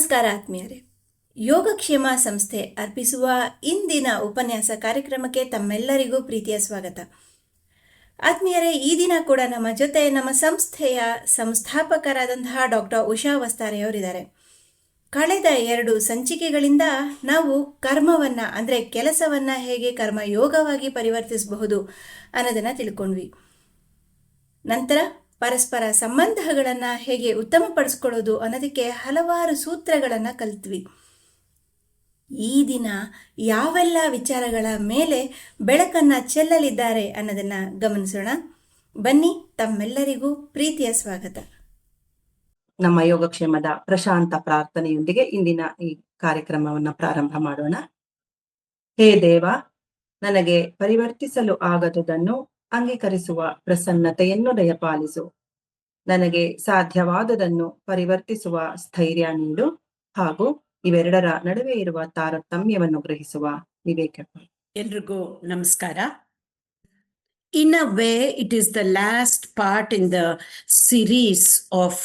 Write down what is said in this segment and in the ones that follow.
ನಮಸ್ಕಾರ ಆತ್ಮೀಯರೇ. ಯೋಗಕ್ಷೇಮ ಸಂಸ್ಥೆ ಅರ್ಪಿಸುವ ಇಂದಿನ ಉಪನ್ಯಾಸ ಕಾರ್ಯಕ್ರಮಕ್ಕೆ ತಮ್ಮೆಲ್ಲರಿಗೂ ಪ್ರೀತಿಯ ಸ್ವಾಗತ. ಆತ್ಮೀಯರೇ, ಈ ದಿನ ಕೂಡ ನಮ್ಮ ಜೊತೆ ನಮ್ಮ ಸಂಸ್ಥೆಯ ಸಂಸ್ಥಾಪಕರಾದಂತಹ ಡಾಕ್ಟರ್ ಉಷಾ ವಸ್ತಾರೆಯವರಿದ್ದಾರೆ. ಕಳೆದ 2 ಸಂಚಿಕೆಗಳಿಂದ ನಾವು ಕರ್ಮವನ್ನು ಅಂದರೆ ಕೆಲಸವನ್ನು ಹೇಗೆ ಕರ್ಮಯೋಗವಾಗಿ ಪರಿವರ್ತಿಸಬಹುದು ಅನ್ನೋದನ್ನು ತಿಳ್ಕೊಂಡ್ವಿ. ನಂತರ ಪರಸ್ಪರ ಸಂಬಂಧಗಳನ್ನು ಹೇಗೆ ಉತ್ತಮಪಡಿಸ್ಕೊಳ್ಳೋದು ಅನ್ನೋದಕ್ಕೆ ಹಲವಾರು ಸೂತ್ರಗಳನ್ನು ಕಲಿತ್ವಿ. ಈ ದಿನ ಯಾವೆಲ್ಲ ವಿಚಾರಗಳ ಮೇಲೆ ಬೆಳಕನ್ನು ಚೆಲ್ಲಲಿದ್ದಾರೆ ಅನ್ನೋದನ್ನು ಗಮನಿಸೋಣ. ಬನ್ನಿ, ತಮ್ಮೆಲ್ಲರಿಗೂ ಪ್ರೀತಿಯ ಸ್ವಾಗತ. ನಮ್ಮ ಯೋಗಕ್ಷೇಮದ ಪ್ರಶಾಂತ ಪ್ರಾರ್ಥನೆಯೊಂದಿಗೆ ಇಂದಿನ ಈ ಕಾರ್ಯಕ್ರಮವನ್ನು ಪ್ರಾರಂಭ ಮಾಡೋಣ. ಹೇ ದೇವ, ನನಗೆ ಪರಿವರ್ತಿಸಲು ಆಗದುದನ್ನು ಅಂಗೀಕರಿಸುವ ಪ್ರಸನ್ನತೆಯನ್ನು ದಯಪಾಲಿಸು. ನನಗೆ ಸಾಧ್ಯವಾದುದನ್ನು ಪರಿವರ್ತಿಸುವ ಸ್ಥೈರ್ಯ ನೀಡು ಹಾಗೂ ಇವೆರಡರ ನಡುವೆ ಇರುವ ತಾರತಮ್ಯವನ್ನು ಗ್ರಹಿಸುವ ವಿವೇಕ. ಎಲ್ರಿಗೂ ನಮಸ್ಕಾರ. In a way it is the last part in the series of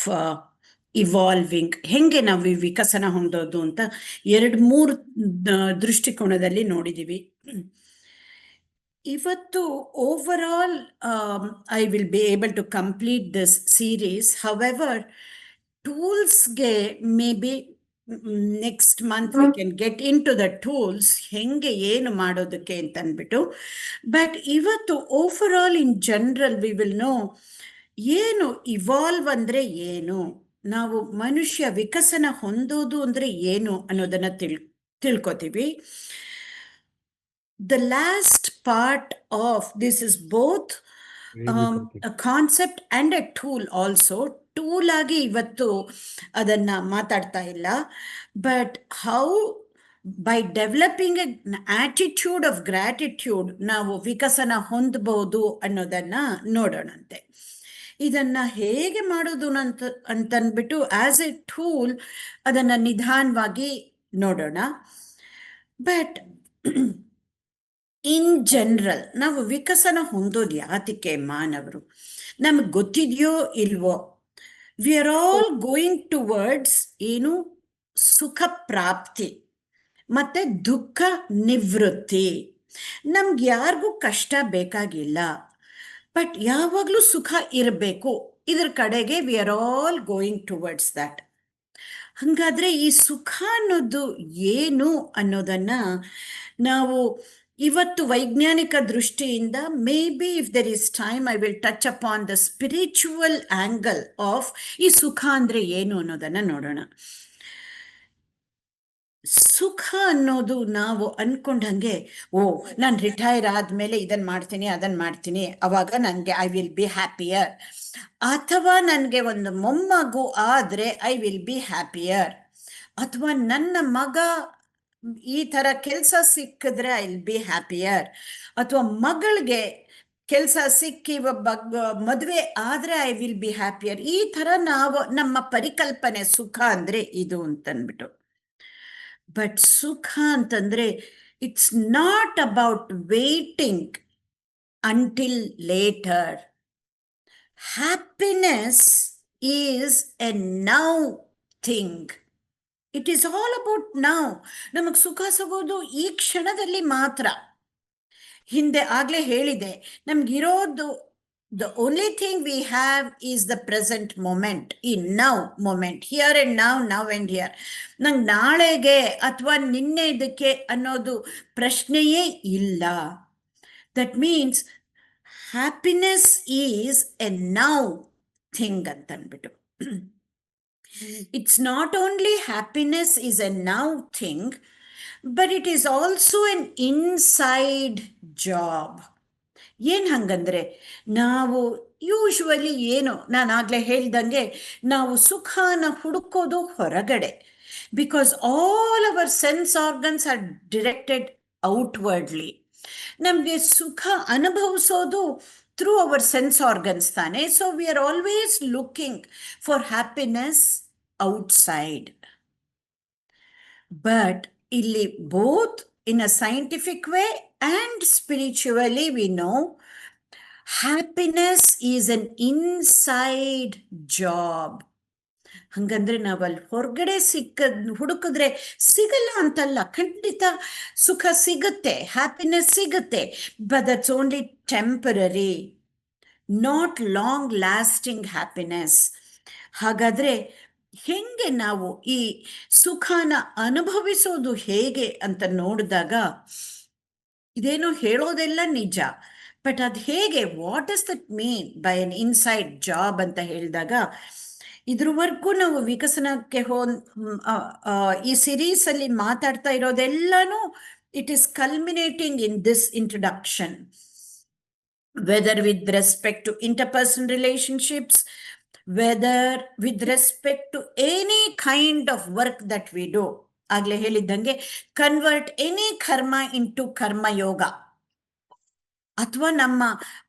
evolving. ಹೆಂಗೆ ನಾವು ವಿಕಸನ ಹೊಂದೋದು ಅಂತ 2-3 ದೃಷ್ಟಿಕೋನದಲ್ಲಿ ನೋಡಿದ್ದೀವಿ. ಇವತ್ತು overall I will be able to complete this series. However ಟೂಲ್ಸ್ಗೆ maybe next month we can get into the tools, ಹೆಂಗೆ ಏನು ಮಾಡೋದಕ್ಕೆ ಅಂತ ಅಂದ್ಬಿಟ್ಟು. ಬಟ್ ಇವತ್ತು overall in general we will know ಏನು ಇವಾಲ್ವ್ ಅಂದರೆ ಏನು, ನಾವು ಮನುಷ್ಯ ವಿಕಸನ ಹೊಂದೋದು ಅಂದರೆ ಏನು ಅನ್ನೋದನ್ನು ತಿಳ್ಕೊತೀವಿ. The last part of this is both a concept and a tool also. Tool ಆಗಿ ಇವತ್ತು ಅದನ್ನು ಮಾತಾಡ್ತಾ ಇಲ್ಲ, but how by developing N attitude of gratitude ನಾವು ವಿಕಸನ ಹೊಂದಬಹುದು ಅನ್ನೋದನ್ನು ನೋಡೋಣಂತೆ. ಇದನ್ನು ಹೇಗೆ ಮಾಡೋದು ಅಂತಂದ್ಬಿಟ್ಟು ಆಸ್ ಎ ಟೂಲ್ ಅದನ್ನು ನಿಧಾನವಾಗಿ ನೋಡೋಣ. ಬಟ್ ಇನ್ ಜನರಲ್ ನಾವು ವಿಕಸನ ಹೊಂದೋದು ಯಾತಕ್ಕೆ ಮಾನವರು, ನಮಗೆ ಗೊತ್ತಿದೆಯೋ ಇಲ್ವೋ, we are all going towards ಏನು ಸುಖ ಪ್ರಾಪ್ತಿ ಮತ್ತು ದುಃಖ ನಿವೃತ್ತಿ. ನಮ್ಗೆ ಯಾರಿಗೂ ಕಷ್ಟ ಬೇಕಾಗಿಲ್ಲ, ಬಟ್ ಯಾವಾಗಲೂ ಸುಖ ಇರಬೇಕು, ಇದ್ರ ಕಡೆಗೆ we are all going towards that. ಹಾಗಾದರೆ ಈ ಸುಖ ಅನ್ನೋದು ಏನು ಅನ್ನೋದನ್ನು ನಾವು ಇವತ್ತು ವೈಜ್ಞಾನಿಕ ದೃಷ್ಟಿಯಿಂದ may be if there is time I will touch upon the spiritual angle of ಈ ಸುಖ ಅಂದರೆ ಏನು ಅನ್ನೋದನ್ನು ನೋಡೋಣ. ಸುಖ ಅನ್ನೋದು ನಾವು ಅಂದ್ಕೊಂಡಂಗೆ, ಓ ನಾನು ರಿಟೈರ್ ಆದಮೇಲೆ ಇದನ್ನು ಮಾಡ್ತೀನಿ ಅದನ್ನು ಮಾಡ್ತೀನಿ, ಅವಾಗ ನನಗೆ ಐ ವಿಲ್ ಬಿ ಹ್ಯಾಪಿಯರ್, ಅಥವಾ ನನಗೆ ಒಂದು ಮೊಮ್ಮಗು ಆದರೆ ಐ ವಿಲ್ ಬಿ ಹ್ಯಾಪಿಯರ್, ಅಥವಾ ನನ್ನ ಮಗ ಈ ಥರ ಕೆಲಸ ಸಿಕ್ಕಿದ್ರೆ ಐ ವಿಲ್ ಬಿ ಹ್ಯಾಪಿಯರ್, ಅಥವಾ ಮಗಳಿಗೆ ಕೆಲಸ ಸಿಕ್ಕಿ ಒಬ್ಬ ಮದುವೆ ಆದರೆ ಐ ವಿಲ್ ಬಿ ಹ್ಯಾಪಿಯರ್. ಈ ಥರ ನಾವು ನಮ್ಮ ಪರಿಕಲ್ಪನೆ ಸುಖ ಅಂದರೆ ಇದು ಅಂತಂದ್ಬಿಟ್ಟು. ಬಟ್ ಸುಖ ಅಂತಂದರೆ it's not about waiting until later. Happiness is a now thing. It is all about now. ನಮಗೆ ಸುಖ ಸಿಗೋದು ಈ ಕ್ಷಣದಲ್ಲಿ ಮಾತ್ರ. ಹಿಂದೆ ಆಗಲೇ ಹೇಳಿದೆ, ನಮಗಿರೋದು the only thing we have is the present moment, ಈ now moment, here and now and here. ನಂಗೆ ನಾಳೆಗೆ ಅಥವಾ ನಿನ್ನೆ ಇದಕ್ಕೆ ಅನ್ನೋದು ಪ್ರಶ್ನೆಯೇ ಇಲ್ಲ. That means happiness is a now thing ಅಂತಂದ್ಬಿಟ್ಟು. It's not only happiness is a now thing, but it is also an inside job. ಏನು ಹಂಗಂದ್ರೆ, ನಾವು ಯೂಶ್ವಲಿ ಏನು ನಾನು ಆಗಲೇ ಹೇಳ್ದಂಗೆ ನಾವು ಸುಖನ ಹುಡುಕೋದು ಹೊರಗಡೆ, because all our sense organs are directed outwardly. ನಮಗೆ ಸುಖ ಅನುಭವಿಸೋದು ಥ್ರೂ ಅವರ್ ಸೆನ್ಸ್ ಆರ್ಗನ್ಸ್ ತಾನೆ. So we are always looking for happiness outside. But illi both in a scientific way and spiritually we know happiness is an inside job. ಹಂಗಂದ್ರೆ ನಾವಲ್ಲಿ ಹೊರಗಡೆ ಹುಡುಕಿದ್ರೆ ಸಿಗಲ್ಲ ಅಂತಲ್ಲ, ಖಂಡಿತ ಸುಖ ಸಿಗುತ್ತೆ, ಹ್ಯಾಪಿನೆಸ್ ಸಿಗುತ್ತೆ, but that's only temporary, not long lasting happiness. ಹಾಗಾದ್ರೆ ಹೆಂಗೆ ನಾವು ಈ ಸುಖನ ಅನುಭವಿಸೋದು ಹೇಗೆ ಅಂತ ನೋಡಿದಾಗ, ಇದೇನೋ ಹೇಳೋದೆಲ್ಲ ನಿಜ, ಬಟ್ ಅದು ಹೇಗೆ, what is that mean by an inside job ಅಂತ ಹೇಳಿದಾಗ, ಇದ್ರವರೆಗೂ ನಾವು ವಿಕಸನಕ್ಕೆ ಈ ಸಿರೀಸ್ ಅಲ್ಲಿ ಮಾತಾಡ್ತಾ ಇರೋದೆಲ್ಲಾನು it is culminating in this introduction, whether with respect to interpersonal relationships, whether with respect to any kind of work that we do. ಆಗ್ಲೇ ಹೇಳಿದ್ದಂಗೆ ಕನ್ವರ್ಟ್ ಎನಿ ಕರ್ಮ ಇಂಟು ಕರ್ಮ ಯೋಗ, ಅಥವಾ ನಮ್ಮ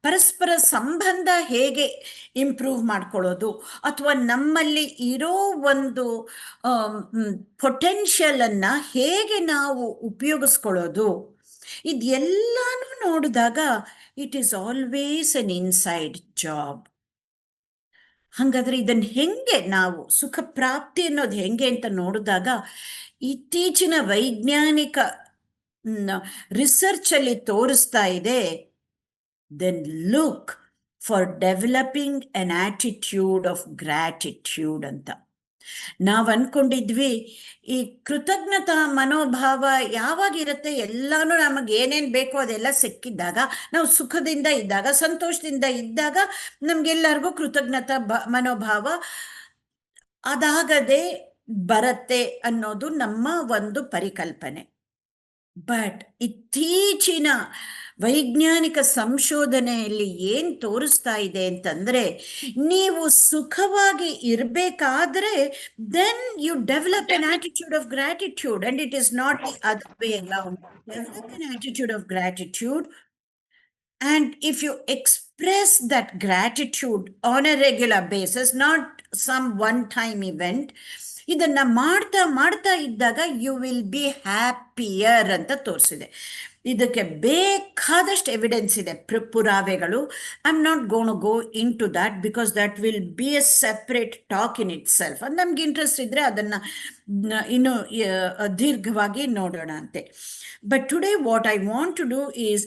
ಪರಸ್ಪರ ಸಂಬಂಧ ಹೇಗೆ ಇಂಪ್ರೂವ್ ಮಾಡ್ಕೊಳ್ಳೋದು, ಅಥವಾ ನಮ್ಮಲ್ಲಿ ಇರೋ ಒಂದು ಪೊಟೆನ್ಷಿಯಲ್ ಅನ್ನ ಹೇಗೆ ನಾವು ಉಪಯೋಗಿಸ್ಕೊಳ್ಳೋದು, ಇದೆಲ್ಲಾನು ನೋಡಿದಾಗ it is always an inside job. ಹಾಗಾದ್ರೆ ಇದನ್ನ ಹೆಂಗೆ ನಾವು ಸುಖ ಪ್ರಾಪ್ತಿ ಅನ್ನೋದು ಹೆಂಗೆ ಅಂತ ನೋಡಿದಾಗ, ಇತ್ತೀಚಿನ ವೈಜ್ಞಾನಿಕ ರಿಸರ್ಚ್ ಅಲ್ಲಿ ತೋರಿಸ್ತಾ ಇದೆ, then look for developing an attitude of gratitude ಅಂತ. ನಾವು ಅನ್ಕೊಂಡಿದ್ವಿ ಈ ಕೃತಜ್ಞತಾ ಮನೋಭಾವ ಯಾವಾಗಿರುತ್ತೆ, ಎಲ್ಲಾನು ನಮಗೆ ಏನೇನು ಬೇಕೋ ಅದೆಲ್ಲ ಸಿಕ್ಕಿದ್ದಾಗ, ನಾವು ಸುಖದಿಂದ ಇದ್ದಾಗ, ಸಂತೋಷದಿಂದ ಇದ್ದಾಗ ನಮ್ಗೆಲ್ಲರಿಗೂ ಕೃತಜ್ಞತಾ ಮನೋಭಾವ ಅದಾಗದೆ ಬರತ್ತೆ ಅನ್ನೋದು ನಮ್ಮ ಒಂದು ಪರಿಕಲ್ಪನೆ. ಬಟ್ ಇತ್ತೀಚಿನ ವೈಜ್ಞಾನಿಕ ಸಂಶೋಧನೆಯಲ್ಲಿ ಏನ್ ತೋರಿಸ್ತಾ ಇದೆ ಅಂತಂದ್ರೆ, ನೀವು ಸುಖವಾಗಿ ಇರಬೇಕಾದ್ರೆ then you develop an attitude of gratitude, and it is not the other way around. Develop an attitude of gratitude, and if you express that gratitude on a regular basis, not some one-time event, ಇದನ್ನ ಮಾಡ್ತಾ ಮಾಡ್ತಾ ಇದ್ದಾಗ you will be happier ಅಂತ ತೋರಿಸಿದೆ. ಇದಕ್ಕೆ ಬೇಕಾದಷ್ಟು evidence ಇದೆ, ಪುರಾವೆಗಳು. I am not gonna go into that because that will be a separate talk in itself. ನಮ್ಗೆ ಇಂಟ್ರೆಸ್ಟ್ ಇದ್ರೆ ಅದನ್ನ ಇನ್ನು ದೀರ್ಘವಾಗಿ ನೋಡೋಣ ಅಂತೆ. But today what I want to do is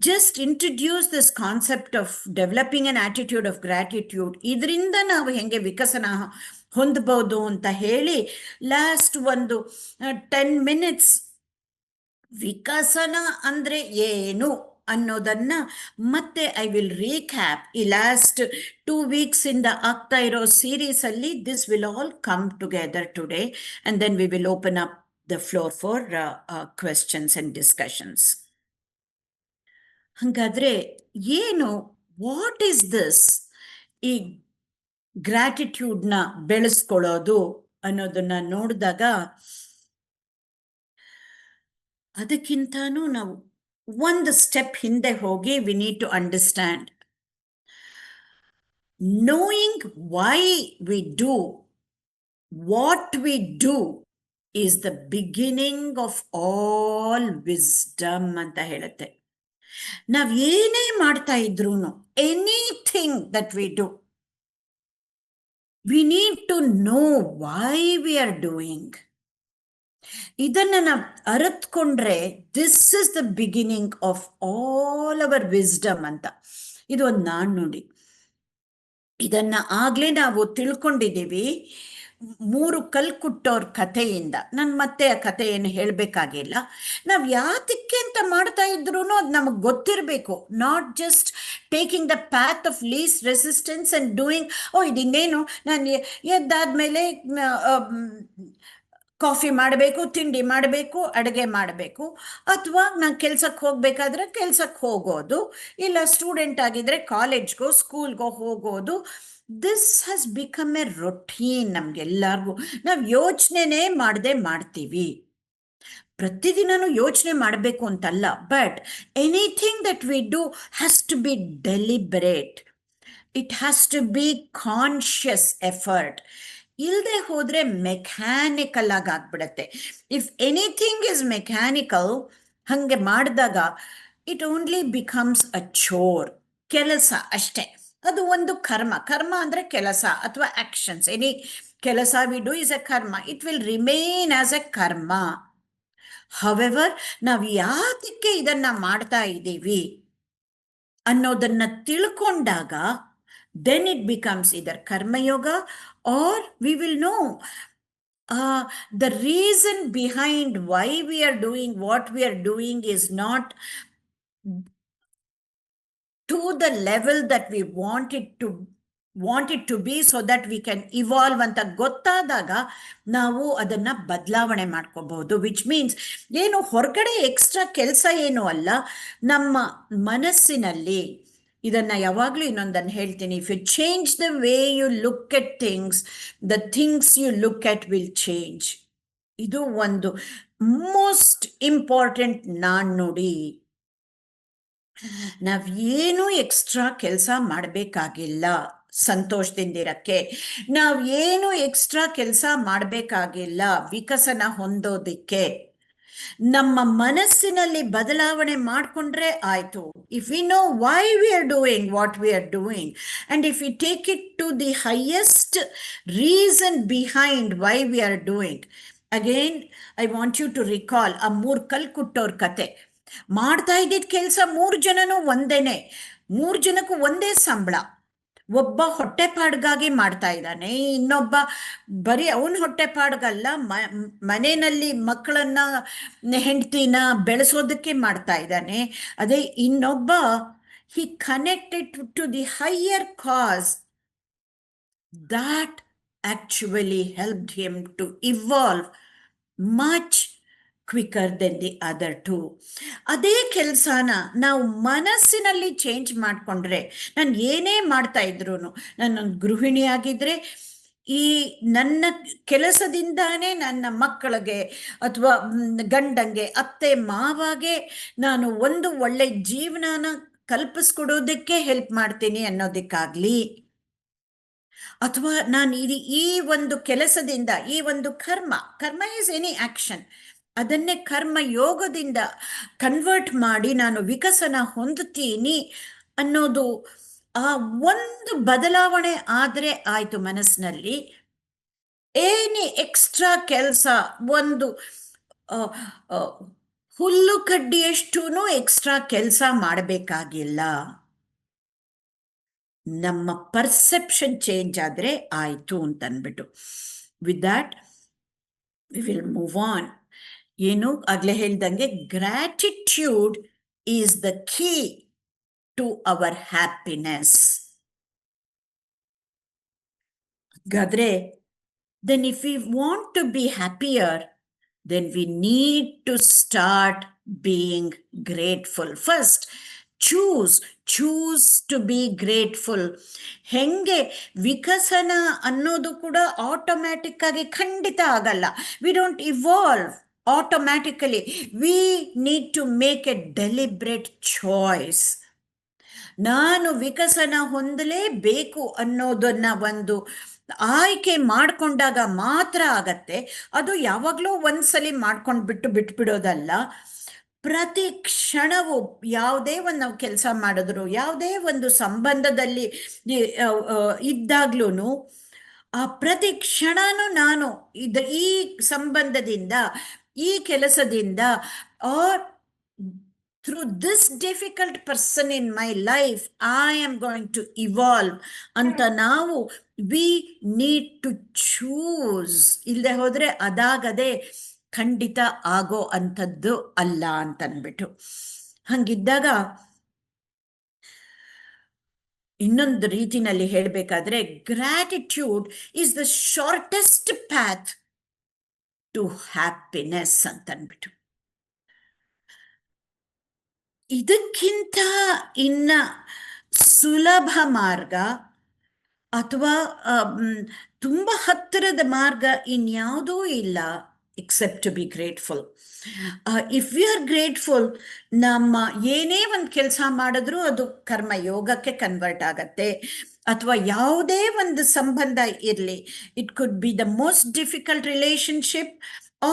just introduce this concept of developing an attitude of gratitude. ಇದರಿಂದ ನಾವು ಹೆಂಗೆ ವಿಕಸನ ಹೊಂದಬಹುದು ಅಂತ ಹೇಳಿ ಲಾಸ್ಟ್ ಒಂದು 10 minutes ವಿಕಸನ ಅಂದ್ರೆ ಏನು ಅನ್ನೋದನ್ನ ಮತ್ತೆ ಐ ವಿಲ್ ರೀಕ್ಯಾಪ್. ಈ ಲಾಸ್ಟ್ 2 weeks ಇಂದ ಆಗ್ತಾ ಇರೋ ಸೀರೀಸ್ ಅಲ್ಲಿ this will all come together today, and then we will open up the floor for questions and discussions. ಹಾಗಾದ್ರೆ ಏನು, ವಾಟ್ ಈಸ್ ದಿಸ್ ಈ ಗ್ರಾಟಿಟ್ಯೂಡ್ನ ಬೆಳೆಸ್ಕೊಳ್ಳೋದು ಅನ್ನೋದನ್ನ ನೋಡಿದಾಗ, ಅದಕ್ಕಿಂತಾನು ನಾವು ಒಂದು ಸ್ಟೆಪ್ ಹಿಂದೆ ಹೋಗಿ we need to understand, knowing why we do what we do is the beginning of all wisdom ಅಂತ ಹೇಳುತ್ತೆ. ನಾವ್ ಏನೇ ಮಾಡ್ತಾ ಇದ್ರು, anything that we do, we need to know why we are doing. ಇದನ್ನ ನಾವು ಅರಿತ್ಕೊಂಡ್ರೆ this is the beginning of all our wisdom ಅಂತ. ಇದು ಒಂದು ನಾಣ್ಣುಡಿ. ಇದನ್ನ ಆಗ್ಲೇ ನಾವು ತಿಳ್ಕೊಂಡಿದ್ದೀವಿ 3 ಕಲ್ಕುಟ್ಟೋರ್ ಕಥೆಯಿಂದ. ನಾನು ಮತ್ತೆ ಆ ಕಥೆಯನ್ನು ಹೇಳಬೇಕಾಗಿಲ್ಲ. ನಾವು ಯಾತಕ್ಕೆ ಅಂತ ಮಾಡ್ತಾ ಇದ್ರು ಅದು ನಮಗೆ ಗೊತ್ತಿರಬೇಕು. Not just taking the path of least resistance and doing, ಇದಿನ್ನೇನು ನಾನು ಎದ್ದಾದ್ಮೇಲೆ ಕಾಫಿ ಮಾಡಬೇಕು, ತಿಂಡಿ ಮಾಡಬೇಕು, ಅಡುಗೆ ಮಾಡಬೇಕು, ಅಥವಾ ನಾನು ಕೆಲ್ಸಕ್ಕೆ ಹೋಗ್ಬೇಕಾದ್ರೆ ಕೆಲ್ಸಕ್ಕೆ ಹೋಗೋದು, ಇಲ್ಲ ಸ್ಟೂಡೆಂಟ್ ಆಗಿದ್ರೆ ಕಾಲೇಜ್ಗೋ ಸ್ಕೂಲ್ಗೋ ಹೋಗೋದು. This has become a routine ನಮ್ಗೆಲ್ಲರಿಗೂ. ನಾವು ಯೋಚನೆನೇ ಮಾಡದೆ ಮಾಡ್ತೀವಿ. ಪ್ರತಿದಿನನೂ ಯೋಚನೆ ಮಾಡಬೇಕು ಅಂತಲ್ಲ, but anything that we do has to be deliberate. It has to be conscious effort. ಇಲ್ಲದೆ ಹೋದ್ರೆ ಮೆಕ್ಯಾನಿಕಲ್ ಆಗಿ ಆಗ್ಬಿಡತ್ತೆ. ಇಫ್ ಎನಿಥಿಂಗ್ ಇಸ್ ಮೆಕ್ಯಾನಿಕಲ್, ಹಂಗೆ ಮಾಡಿದಾಗ ಇಟ್ ಓನ್ಲಿ ಬಿಕಮ್ಸ್ ಅ ಚೋರ್, ಕೆಲಸ ಅಷ್ಟೇ. ಅದು ಒಂದು ಕರ್ಮ. ಕರ್ಮ ಅಂದ್ರೆ ಕೆಲಸ ಅಥವಾ ಆಕ್ಷನ್ಸ್, ಎನಿ ಕೆಲಸ ವಿ ಡೂ ಇಸ್ ಎ ಕರ್ಮ, it will remain as A ಕರ್ಮ. ಹವೆವರ್, ನಾವು ಯಾತಕ್ಕೆ ಇದನ್ನ ಮಾಡ್ತಾ ಇದ್ದೀವಿ ಅನ್ನೋದನ್ನ ತಿಳ್ಕೊಂಡಾಗ ದೆನ್ ಇಟ್ ಬಿಕಮ್ಸ್ ಇದರ್ ಕರ್ಮಯೋಗ, or we will know the reason behind why we are doing what we are doing is not to the level that we want it to be, so that we can evolve ಅಂತ ಗೊತ್ತಾದಾಗ ನಾವು ಅದನ್ನ ಬದಲಾವಣೆ ಮಾಡ್ಕೋಬಹುದು. Which means ಏನು ಹೊರಗಡೆ extra ಕೆಲಸ ಏನು ಅಲ್ಲ, ನಮ್ಮ ಮನಸ್ಸಿನಲ್ಲಿ ಇದನ್ನ ಯಾವಾಗಲೂ ಇನ್ನೊಂದನ್ನು ಹೇಳ್ತೀನಿ, if you change the way you look at things, the things you look at will change. ಇದು ಒಂದು ಮೋಸ್ಟ್ ಇಂಪಾರ್ಟೆಂಟ್ ನಾಣ್ಣುಡಿ. ನಾವೇನು ಎಕ್ಸ್ಟ್ರಾ ಕೆಲಸ ಮಾಡಬೇಕಾಗಿಲ್ಲ ಸಂತೋಷದಿಂದಿರಕ್ಕೆ, ನಾವೇನು ಎಕ್ಸ್ಟ್ರಾ ಕೆಲಸ ಮಾಡಬೇಕಾಗಿಲ್ಲ ವಿಕಸನ ಹೊಂದೋದಿಕ್ಕೆ. ನಮ್ಮ ಮನಸ್ಸಿನಲ್ಲಿ ಬದಲಾವಣೆ ಮಾಡಿಕೊಂಡ್ರೆ ಆಯ್ತು. If we know why we are doing what we are doing, and if we take it to the highest reason behind why we are doing. Again I want you to recall ಆ 3 ಕಲ್ ಕುಟ್ಟೋರ್ ಕತೆ. ಮಾಡ್ತಾ ಇದ್ದಿದ್ದ ಕೆಲಸ 3 ಜನನೂ ಒಂದೇನೆ, 3 ಜನಕ್ಕೂ ಒಂದೇ ಸಂಬಳ. ಒಬ್ಬ ಹೊಟ್ಟೆಪಾಡ್ಗಾಗಿ ಮಾಡ್ತಾ ಇದ್ದಾನೆ, ಇನ್ನೊಬ್ಬ ಬರೀ ಅವನ ಹೊಟ್ಟೆಪಾಡ್ಗಲ್ಲ, ಮನೆಯಲ್ಲಿ ಮಕ್ಕಳನ್ನ ಹೆಂಡತಿನ ಬೆಳೆಸೋದಕ್ಕೆ ಮಾಡ್ತಾ ಇದ್ದಾನೆ. ಅದೇ ಇನ್ನೊಬ್ಬ he connected to the higher cause that actually helped him to evolve much quicker than the other two. ಅದೇ ಕೆಲಸನ ನಾವು ಮನಸ್ಸಿನಲ್ಲಿ ಚೇಂಜ್ ಮಾಡಿಕೊಂಡ್ರೆ, ನಾನು ಏನೇ ಮಾಡ್ತಾ ಇದ್ರು, ನಾನೊಂದು ಗೃಹಿಣಿಯಾಗಿದ್ರೆ ಈ ನನ್ನ ಕೆಲಸದಿಂದಾನೇ ನನ್ನ ಮಕ್ಕಳಿಗೆ ಅಥವಾ ಗಂಡಂಗೆ, ಅತ್ತೆ ಮಾವಾಗೆ ನಾನು ಒಂದು ಒಳ್ಳೆ ಜೀವನನ ಕಲ್ಪಿಸ್ಕೊಡೋದಕ್ಕೆ ಹೆಲ್ಪ್ ಮಾಡ್ತೀನಿ ಅನ್ನೋದಕ್ಕಾಗ್ಲಿ, ಅಥವಾ ನಾನು ಈ ಒಂದು ಕೆಲಸದಿಂದ, ಈ ಒಂದು ಕರ್ಮ ಈಸ್ ಎನಿ ಆಕ್ಷನ್, ಅದನ್ನೇ ಕರ್ಮ ಯೋಗದಿಂದ ಕನ್ವರ್ಟ್ ಮಾಡಿ ನಾನು ವಿಕಸನ ಹೊಂದುತ್ತೀನಿ ಅನ್ನೋದು ಆ ಒಂದು ಬದಲಾವಣೆ ಆದರೆ ಆಯ್ತು ಮನಸ್ಸಿನಲ್ಲಿ. ಏನಿ ಎಕ್ಸ್ಟ್ರಾ ಕೆಲಸ, ಒಂದು ಹುಲ್ಲು ಕಡ್ಡಿಯಷ್ಟು ಎಕ್ಸ್ಟ್ರಾ ಕೆಲಸ ಮಾಡಬೇಕಾಗಿಲ್ಲ. ನಮ್ಮ ಪರ್ಸೆಪ್ಷನ್ ಚೇಂಜ್ ಆದ್ರೆ ಆಯ್ತು ಅಂತ ಅಂದ್ಬಿಟ್ಟು, with that we will move on. ಏನು ಆಗ್ಲೇ ಹೇಳ್ದಂಗೆ, gratitude is the key to our happiness. ಹಾಗಾದ್ರೆ then if we want to be happier, then we need to start being grateful. First, choose to be grateful. ಹೆಂಗೆ ವಿಕಸನ ಅನ್ನೋದು ಕೂಡ automatic ಆಗಿ ಖಂಡಿತ ಆಗಲ್ಲ. We don't evolve automatically. We need to make a deliberate choice. ನಾನು ವಿಕಸನ ಹೊಂದಲೇಬೇಕು ಅನ್ನೋದನ್ನ ಒಂದು ಆಯ್ಕೆ ಮಾಡಿಕೊಂಡಾಗ ಮಾತ್ರ ಆಗತ್ತೆ. ಅದು ಯಾವಾಗಲೂ ಒಂದ್ಸಲಿ ಮಾಡ್ಕೊಂಡು ಬಿಟ್ಬಿಡೋದಲ್ಲ. ಪ್ರತಿ ಕ್ಷಣವೂ ಯಾವುದೇ ಒಂದು ನಾವು ಕೆಲಸ ಮಾಡಿದ್ರು, ಯಾವುದೇ ಒಂದು ಸಂಬಂಧದಲ್ಲಿ ಇದ್ದಾಗ್ಲೂ ಆ ಪ್ರತಿ ಕ್ಷಣನೂ ನಾನು ಈ ಸಂಬಂಧದಿಂದ, ಈ ಕೆಲಸದಿಂದ, R through this difficult person in my life, I am going to evolve ಅಂತ ನಾವು we need to choose. ಇಲ್ಲದೆ ಹೋದ್ರೆ ಅದಾಗದೆ ಖಂಡಿತ ಆಗೋ ಅಂಥದ್ದು ಅಲ್ಲ ಅಂತನ್ಬಿಟ್ಟು. ಹಂಗಿದ್ದಾಗ ಇನ್ನೊಂದು ರೀತಿನಲ್ಲಿ ಹೇಳಬೇಕಾದ್ರೆ, gratitude is the shortest path to happiness ಅಂತನ್ಬಿಟ್ಟು. ಇದಕ್ಕಿಂತ ಇನ್ನ ಸುಲಭ ಮಾರ್ಗ ಅಥವಾ ತುಂಬ ಹತ್ತಿರದ ಮಾರ್ಗ ಇನ್ಯಾವುದೂ ಇಲ್ಲ, except to be grateful. If we are grateful, ನಮ್ಮ ಏನೇ ಒಂದು ಕೆಲಸ ಮಾಡಿದ್ರೂ ಅದು ಕರ್ಮ ಯೋಗಕ್ಕೆ ಕನ್ವರ್ಟ್ ಆಗತ್ತೆ. ಅಥವಾ ಯಾವುದೇ ಒಂದು ಸಂಬಂಧ ಇರಲಿ, it could be the most difficult relationship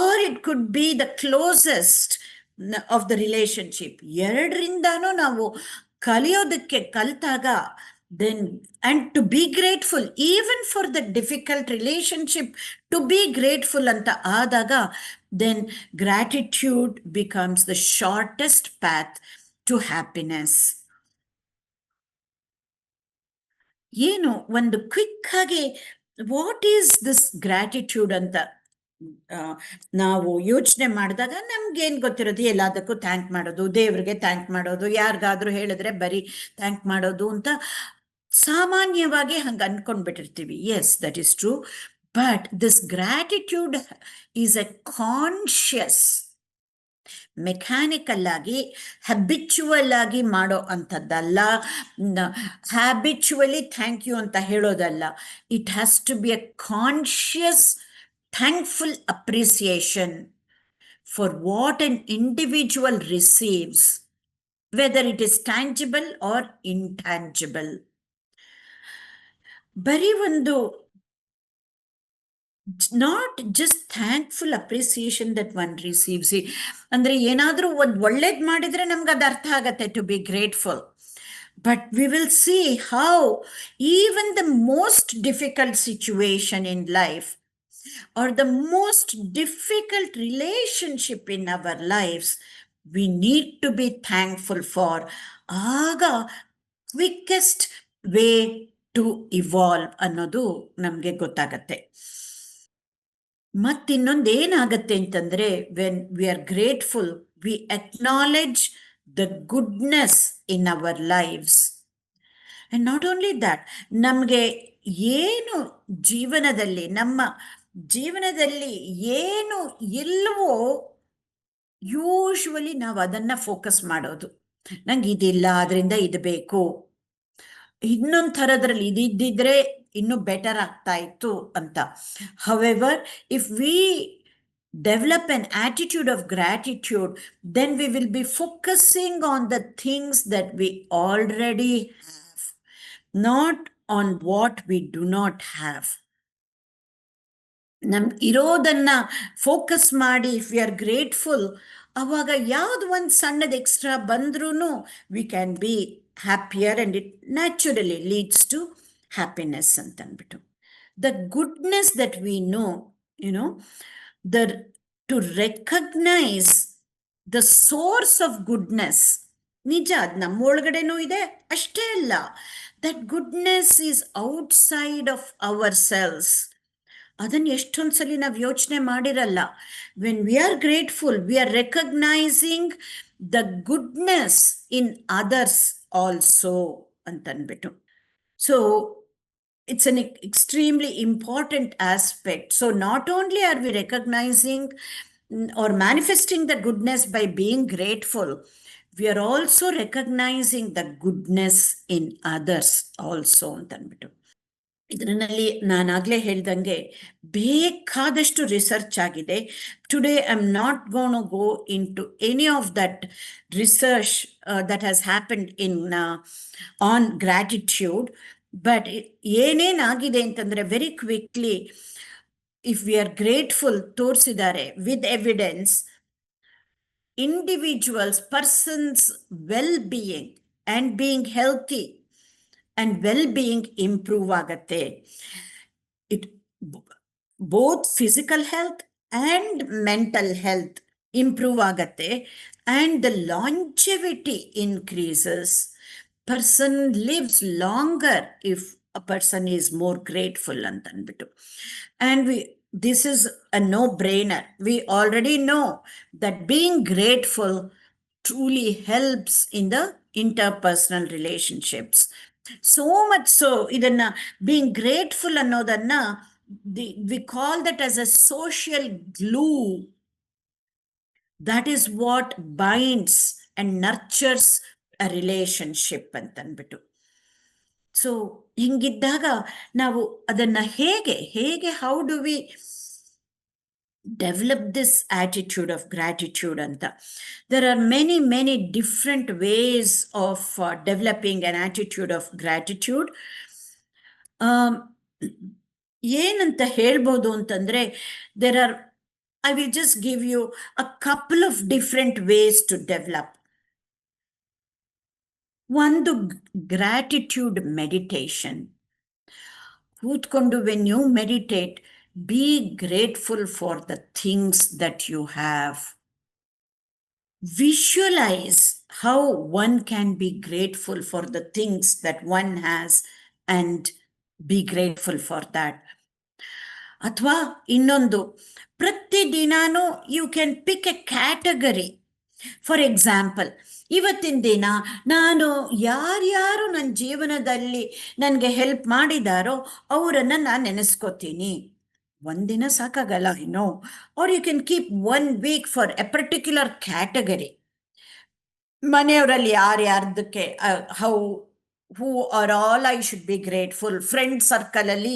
or it could be the closest of the relationship. ಎರಡರಿಂದಾನು ನಾವು ಕಲಿಯೋದಕ್ಕೆ ಕಲಿತಾಗ then and to be grateful even for the difficult relationship, to be grateful anta aadaga, then gratitude becomes the shortest path to happiness. ಏನು ಒಂದು quick ಆಗಿ what is this gratitude ಅಂತ ನಾವು ಯೋಚನೆ ಮಾಡಿದಾಗ ನಮ್ಗೇನು ಗೊತ್ತಿರೋದು, ಎಲ್ಲದಕ್ಕೂ ಥ್ಯಾಂಕ್ ಮಾಡೋದು, ದೇವ್ರಿಗೆ ಥ್ಯಾಂಕ್ ಮಾಡೋದು, ಯಾರಿಗಾದ್ರೂ ಹೇಳಿದ್ರೆ ಬರೀ ಥ್ಯಾಂಕ್ ಮಾಡೋದು ಅಂತ ಸಾಮಾನ್ಯವಾಗಿ ಹಂಗೆ ಅನ್ಕೊಂಡ್ಬಿಟ್ಟಿರ್ತೀವಿ. Yes, that is true. But this gratitude is a conscious, mechanical ಆಗಿ ಹ್ಯಾಬಿಚುವಲ್ ಆಗಿ ಮಾಡೋ ಅಂಥದ್ದಲ್ಲ, ಹ್ಯಾಬಿಚುವಲಿ ಥ್ಯಾಂಕ್ ಯು ಅಂತ ಹೇಳೋದಲ್ಲ. It has to be a conscious thankful appreciation for what an individual receives, whether it is tangible or intangible. ಬರೀ ಒಂದು not just thankful appreciation that one receives. ಅಂದ್ರೆ ಏನಾದರೂ ಒಂದು ಒಳ್ಳೇದು ಮಾಡಿದ್ರೆ ನಮ್ಗೆ ಅದು ಅರ್ಥ ಆಗತ್ತೆ to be grateful. But we will see how even the most difficult situation in life or the most difficult relationship in our lives, we need to be thankful for. Aga quickest way to evolve ಅನ್ನೋದು ನಮಗೆ ಗೊತ್ತಾಗತ್ತೆ. ಮತ್ತಿನ್ನೊಂದು ಏನಾಗತ್ತೆ ಅಂತಂದ್ರೆ, when we are grateful, we acknowledge the goodness in our lives. And not only that, ನಮಗೆ ಏನು ಜೀವನದಲ್ಲಿ, ನಮ್ಮ ಜೀವನದಲ್ಲಿ ಏನು ಇಲ್ವೋ ಯೂಶ್ವಲಿ ನಾವು ಅದನ್ನ ಫೋಕಸ್ ಮಾಡೋದು. ನಂಗೆ ಇದಿಲ್ಲ, ಅದರಿಂದ ಇದು ಬೇಕು, ಇನ್ನೊಂದು ಥರದ್ರಲ್ಲಿ ಇದಿದ್ದಿದ್ರೆ ಇನ್ನೂ ಬೆಟರ್ ಆಗ್ತಾ ಇತ್ತು ಅಂತ. However, if we develop an attitude of gratitude, then we will be focusing on the things that we already have, not on what we do not have. ನಮ್ ಇರೋದನ್ನ ಫೋಕಸ್ ಮಾಡಿ ಇಫ್ ವಿ ಆರ್ ಗ್ರೇಟ್ಫುಲ್, ಅವಾಗ ಯಾವ್ದು ಒಂದು ಸಣ್ಣದು extra ಬಂದ್ರೂ we can be happier and it naturally leads to happiness ಅಂತ ಅಂದ್ಬಿಟ್ಟು. The goodness that we know, you know, to recognize the source of goodness. ನಿಜ, ಅದು ನಮ್ಮ ಒಳಗಡೆನೂ ಇದೆ, ಅಷ್ಟೇ ಅಲ್ಲ, that goodness is outside of ourselves. ಅದನ್ನು ಎಷ್ಟೊಂದು ಸಲ ನಾವು ಯೋಚನೆ ಮಾಡಿರಲ್ಲ. when we are grateful, we are recognizing the goodness in others also ಅಂತನ್ಬಿಟ್ಟು. So it's an extremely important aspect. So not only are we recognizing or manifesting the goodness by being grateful, we are also recognizing the goodness in others also ಅಂತನ್ಬಿಟ್ಟು. ಇದರಲ್ಲಿ ನಾನಾಗಲೇ ಹೇಳ್ದಂಗೆ ಬೇಕಾದಷ್ಟು research ಆಗಿದೆ. Today I am not gonna go into any of that research that has happened in on gratitude. But ಏನೇನಾಗಿದೆ ಅಂತಂದರೆ, very quickly, if we are grateful ತೋರಿಸಿದ್ದಾರೆ with evidence, individuals, persons well being and being healthy and well-being improve ಆಗತ್ತೆ. It both physical health and mental health improve ಆಗತ್ತೆ, and the longevity increases. Person lives longer if a person is more grateful ಅಂತ ಅಂದ್ಬಿಟ್ಟು. And this is a no-brainer. We already know that being grateful truly helps in the interpersonal relationships. So much so, ಇದನ್ನ being grateful ಅನ್ನೋದನ್ನ we call that as a social glue. That is what binds and nurtures a relationship ಅಂತನ್ಬಿಟ್ಟು. So ಹಿಂಗಿದ್ದಾಗ ನಾವು ಅದನ್ನ ಹೇಗೆ how do we develop this attitude of gratitude anta? There are many different ways of developing an attitude of gratitude. ಏನಂತ ಹೇಳ್ಬೋದು ಅಂತಂದ್ರೆ, I will just give you a couple of different ways to develop. ಒಂದು gratitude meditation. ಕೂತ್ಕೊಂಡು when you meditate, be grateful for the things that you have. Visualize how one can be grateful for the things that one has and be grateful for that. ಅಥವಾ ಇನ್ನೊಂದು, ಪ್ರತಿದಿನಾನು you can pick a category. For example, ಇವತ್ತಿನ ದಿನ ನಾನು ಯಾರ್ಯಾರು ನನ್ನ ಜೀವನದಲ್ಲಿ ನನಗೆ ಹೆಲ್ಪ್ ಮಾಡಿದಾರೋ ಅವರನ್ನು ನಾನು ನೆನೆಸ್ಕೋತೀನಿ. ಒಂದಿನ ಸಾಕಾಗಲ್ಲ, ಏನೋ. Or you can keep 1 week for a particular category. ಮನೆಯವರಲ್ಲಿ ಯಾರ್ಯಾರ್ದಕ್ಕೆ who are all I should be grateful. Friend ಸರ್ಕಲಲ್ಲಿ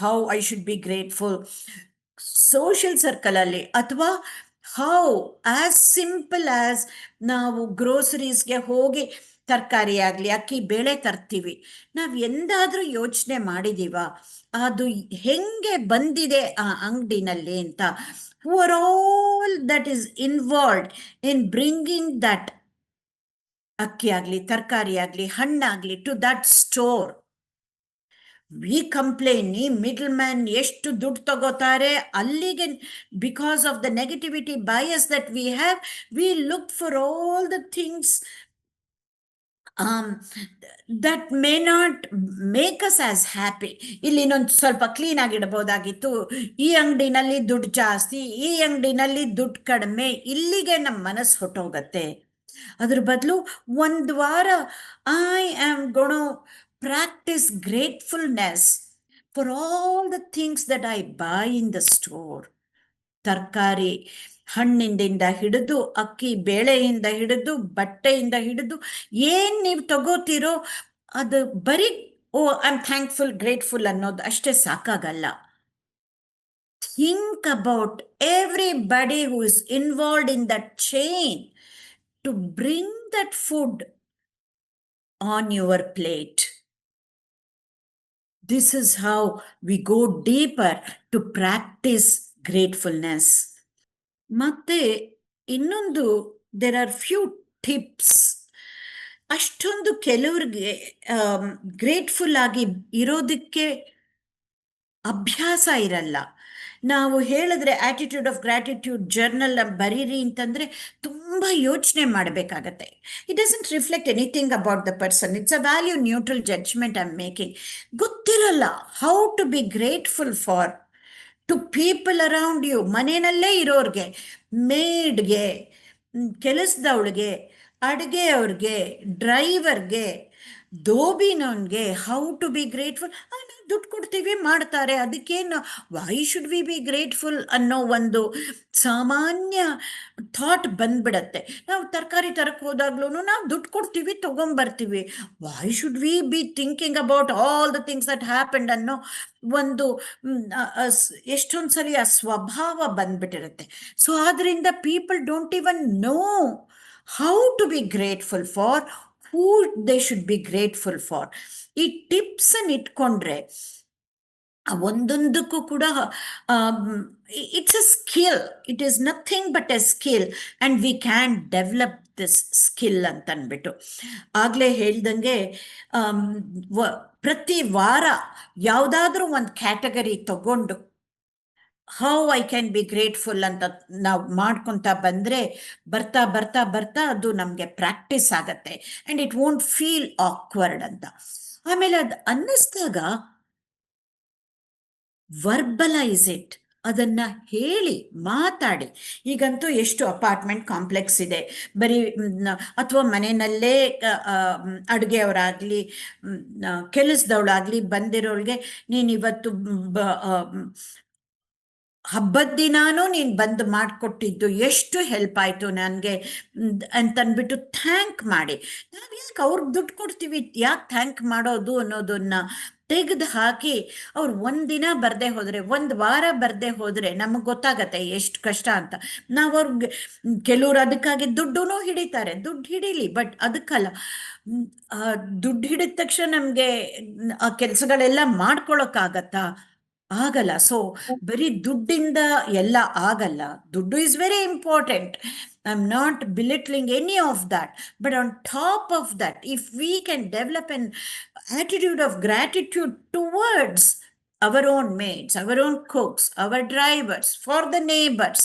how I should be grateful. Social ಸರ್ಕಲಲ್ಲಿ, ಅಥವಾ ಹೌ ಆಸ್ ಸಿಂಪಲ್ ಆಸ್ ನಾವು ಗ್ರೋಸರೀಸ್ಗೆ ಹೋಗಿ ತರಕಾರಿ ಆಗಲಿ ಅಕ್ಕಿ ಬೇಳೆ ತರ್ತೀವಿ, ನಾವು ಎಂದಾದರೂ ಯೋಚನೆ ಮಾಡಿದೀವ ಅದು ಹೆಂಗೆ ಬಂದಿದೆ ಆ ಅಂಗಡಿನಲ್ಲಿ ಅಂತ? Who are all that is involved in bringing that ಅಕ್ಕಿ ಆಗಲಿ ತರಕಾರಿ ಆಗಲಿ ಹಣ್ಣಾಗಲಿ to that store. We complain, ಈ ಮಿಡಲ್ ಮ್ಯಾನ್ ಎಷ್ಟು ದುಡ್ಡು ತಗೋತಾರೆ ಅಲ್ಲಿಗೆ. Because of the negativity bias that we have, we look for all the things that may not make us as happy. ಇಲ್ಲಿ ಇನ್ನೊಂದು ಸ್ವಲ್ಪ ಕ್ಲೀನ್ ಆಗಿಡಬಹುದಾಗಿತ್ತು, ಈ ಅಂಗಡಿನಲ್ಲಿ ದುಡ್ಡು ಜಾಸ್ತಿ, ಈ ಅಂಗಡಿನಲ್ಲಿ ದುಡ್ಡು ಕಡಿಮೆ, ಇಲ್ಲಿಗೆ ನಮ್ಮ ಮನಸ್ಸು ಹೊಟ್ಟೋಗತ್ತೆ. ಅದ್ರ ಬದಲು ಒಂದು ವಾರ I am gonna practice gratefulness for all the things that I buy in the store. ತರಕಾರಿ ಹಣ್ಣಿಂದ ಹಿಡಿದು ಅಕ್ಕಿ ಬೇಳೆಯಿಂದ ಹಿಡಿದು ಬಟ್ಟೆಯಿಂದ ಹಿಡಿದು ಏನ್ ನೀವು ತಗೋತೀರೋ ಅದು ಬರೀ ಓ ಐ ಆಮ್ ಥ್ಯಾಂಕ್ಫುಲ್ ಗ್ರೇಟ್ಫುಲ್ ಅನ್ನೋದು ಅಷ್ಟೇ ಸಾಕಾಗಲ್ಲ. Think about everybody who is involved in that chain to bring that food on your plate. This is how we go deeper to practice gratefulness. ಮತ್ತೆ ಇನ್ನೊಂದು, there are few tips. ಅಷ್ಟೊಂದು ಕೆಲವ್ರಿಗೆ grateful ಆಗಿ ಇರೋದಕ್ಕೆ ಅಭ್ಯಾಸ ಇರಲ್ಲ. ನಾವು ಹೇಳಿದ್ರೆ ಆಟಿಟ್ಯೂಡ್ ಆಫ್ ಗ್ರಾಟಿಟ್ಯೂಡ್ ಜರ್ನಲ್ ಬರೀರಿ ಅಂತಂದ್ರೆ ತುಂಬಾ ಯೋಚನೆ ಮಾಡಬೇಕಾಗತ್ತೆ. It doesn't reflect anything about the person. It's a value neutral judgment I am making. ಗೊತ್ತಿರಲ್ಲ how to be grateful for to people around you. ಮನೆಯಲ್ಲೇ ಇರೋರ್ಗೆ, ಮೇಡ್ಗೆ, ಕೆಲಸದವಳಿಗೆ, ಅಡುಗೆಯವ್ರಿಗೆ, ಡ್ರೈವರ್ಗೆ, ದೋಬಿನವನ್ಗೆ ಹೌ ಟು ಬಿ ಗ್ರೇಟ್ಫುಲ್. ದುಡ್ಡು ಕೊಡ್ತೀವಿ ಮಾಡ್ತಾರೆ, ಅದಕ್ಕೇನು why should we be grateful ಅನ್ನೋ ಒಂದು ಸಾಮಾನ್ಯ ಥಾಟ್ ಬಂದ್ಬಿಡತ್ತೆ. ನಾವು ತರಕಾರಿ ತರಕ್ಕೆ ಹೋದಾಗ್ಲೂ ನಾವು ದುಡ್ಡು ಕೊಡ್ತೀವಿ ತಗೊಂಬರ್ತೀವಿ, why should we be thinking about all the things that happened ಅನ್ನೋ ಒಂದು ಎಷ್ಟೊಂದು ಸರಿ ಆ ಸ್ವಭಾವ ಬಂದ್ಬಿಟ್ಟಿರುತ್ತೆ. ಸೊ ಆದ್ರಿಂದ people don't even know how to be grateful for, who they should be grateful for. ಈ ಟಿಪ್ಸ್ ಅನ್ನು ಇಟ್ಕೊಂಡ್ರೆ ಒಂದೊಂದಕ್ಕೂ ಕೂಡ it's a skill. It is nothing but a skill and we can develop this skill ಅಂತ ಅಂದ್ಬಿಟ್ಟು ಆಗ್ಲೇ ಹೇಳ್ದಂಗೆ ಪ್ರತಿ ವಾರ ಯಾವುದಾದ್ರೂ ಒಂದು ಕ್ಯಾಟಗರಿ ತಗೊಂಡು how I can be grateful ಅಂತ ನಾವು ಮಾಡ್ಕೊತ ಬಂದರೆ ಬರ್ತಾ ಬರ್ತಾ ಬರ್ತಾ ಅದು ನಮಗೆ ಪ್ರಾಕ್ಟೀಸ್ ಆಗತ್ತೆ and it won't feel awkward ಅಂತ. ಆಮೇಲೆ ಅದು ಅನ್ನಿಸ್ದಾಗ ವರ್ಬಲೈಸ್ ಇಟ್, ಅದನ್ನ ಹೇಳಿ ಮಾತಾಡಿ. ಈಗಂತೂ ಎಷ್ಟು ಅಪಾರ್ಟ್ಮೆಂಟ್ ಕಾಂಪ್ಲೆಕ್ಸ್ ಇದೆ, ಬರೀ ಅಥವಾ ಮನೆಯಲ್ಲೇ ಅಡುಗೆಯವರಾಗಲಿ ಕೆಲಸದವಳಾಗಲಿ ಬಂದಿರೋಳಿಗೆ ನೀನು ಇವತ್ತು ಹಬ್ಬದ ದಿನಾನೂ ನೀನು ಬಂದು ಮಾಡಿಕೊಟ್ಟಿದ್ದು ಎಷ್ಟು ಹೆಲ್ಪ್ ಆಯಿತು ನನಗೆ ಅಂತಂದ್ಬಿಟ್ಟು ಥ್ಯಾಂಕ್ ಮಾಡಿ. ನಾವು ಯಾಕೆ ಅವ್ರಿಗೆ ದುಡ್ಡು ಕೊಡ್ತೀವಿ, ಯಾಕೆ ಥ್ಯಾಂಕ್ ಮಾಡೋದು ಅನ್ನೋದನ್ನ ತೆಗೆದು ಹಾಕಿ ಅವ್ರು ಒಂದಿನ ಬರದೆ ಹೋದರೆ, ಒಂದು ವಾರ ಬರದೆ ಹೋದರೆ ನಮಗೆ ಗೊತ್ತಾಗತ್ತೆ ಎಷ್ಟು ಕಷ್ಟ ಅಂತ. ನಾವು ಅವ್ರಿಗೆ ಕೆಲವ್ರು ಅದಕ್ಕಾಗಿ ದುಡ್ಡು ಹಿಡಿತಾರೆ, ದುಡ್ಡು ಹಿಡೀಲಿ, ಬಟ್ ಅದಕ್ಕಲ್ಲ. ದುಡ್ಡು ಹಿಡಿದ ತಕ್ಷಣ ನಮಗೆ ಆ ಕೆಲಸಗಳೆಲ್ಲ ಮಾಡ್ಕೊಳಕ್ಕಾಗತ್ತಾ? ಆಗಲ್ಲ. ಸೊ ಬರೀ ದುಡ್ಡಿಂದ ಎಲ್ಲ ಆಗಲ್ಲ. ದುಡ್ಡು is very important. I am not belittling any of that. But on top of that, if we can develop an attitude of gratitude towards our own mates, our own cooks, our drivers, for the neighbors,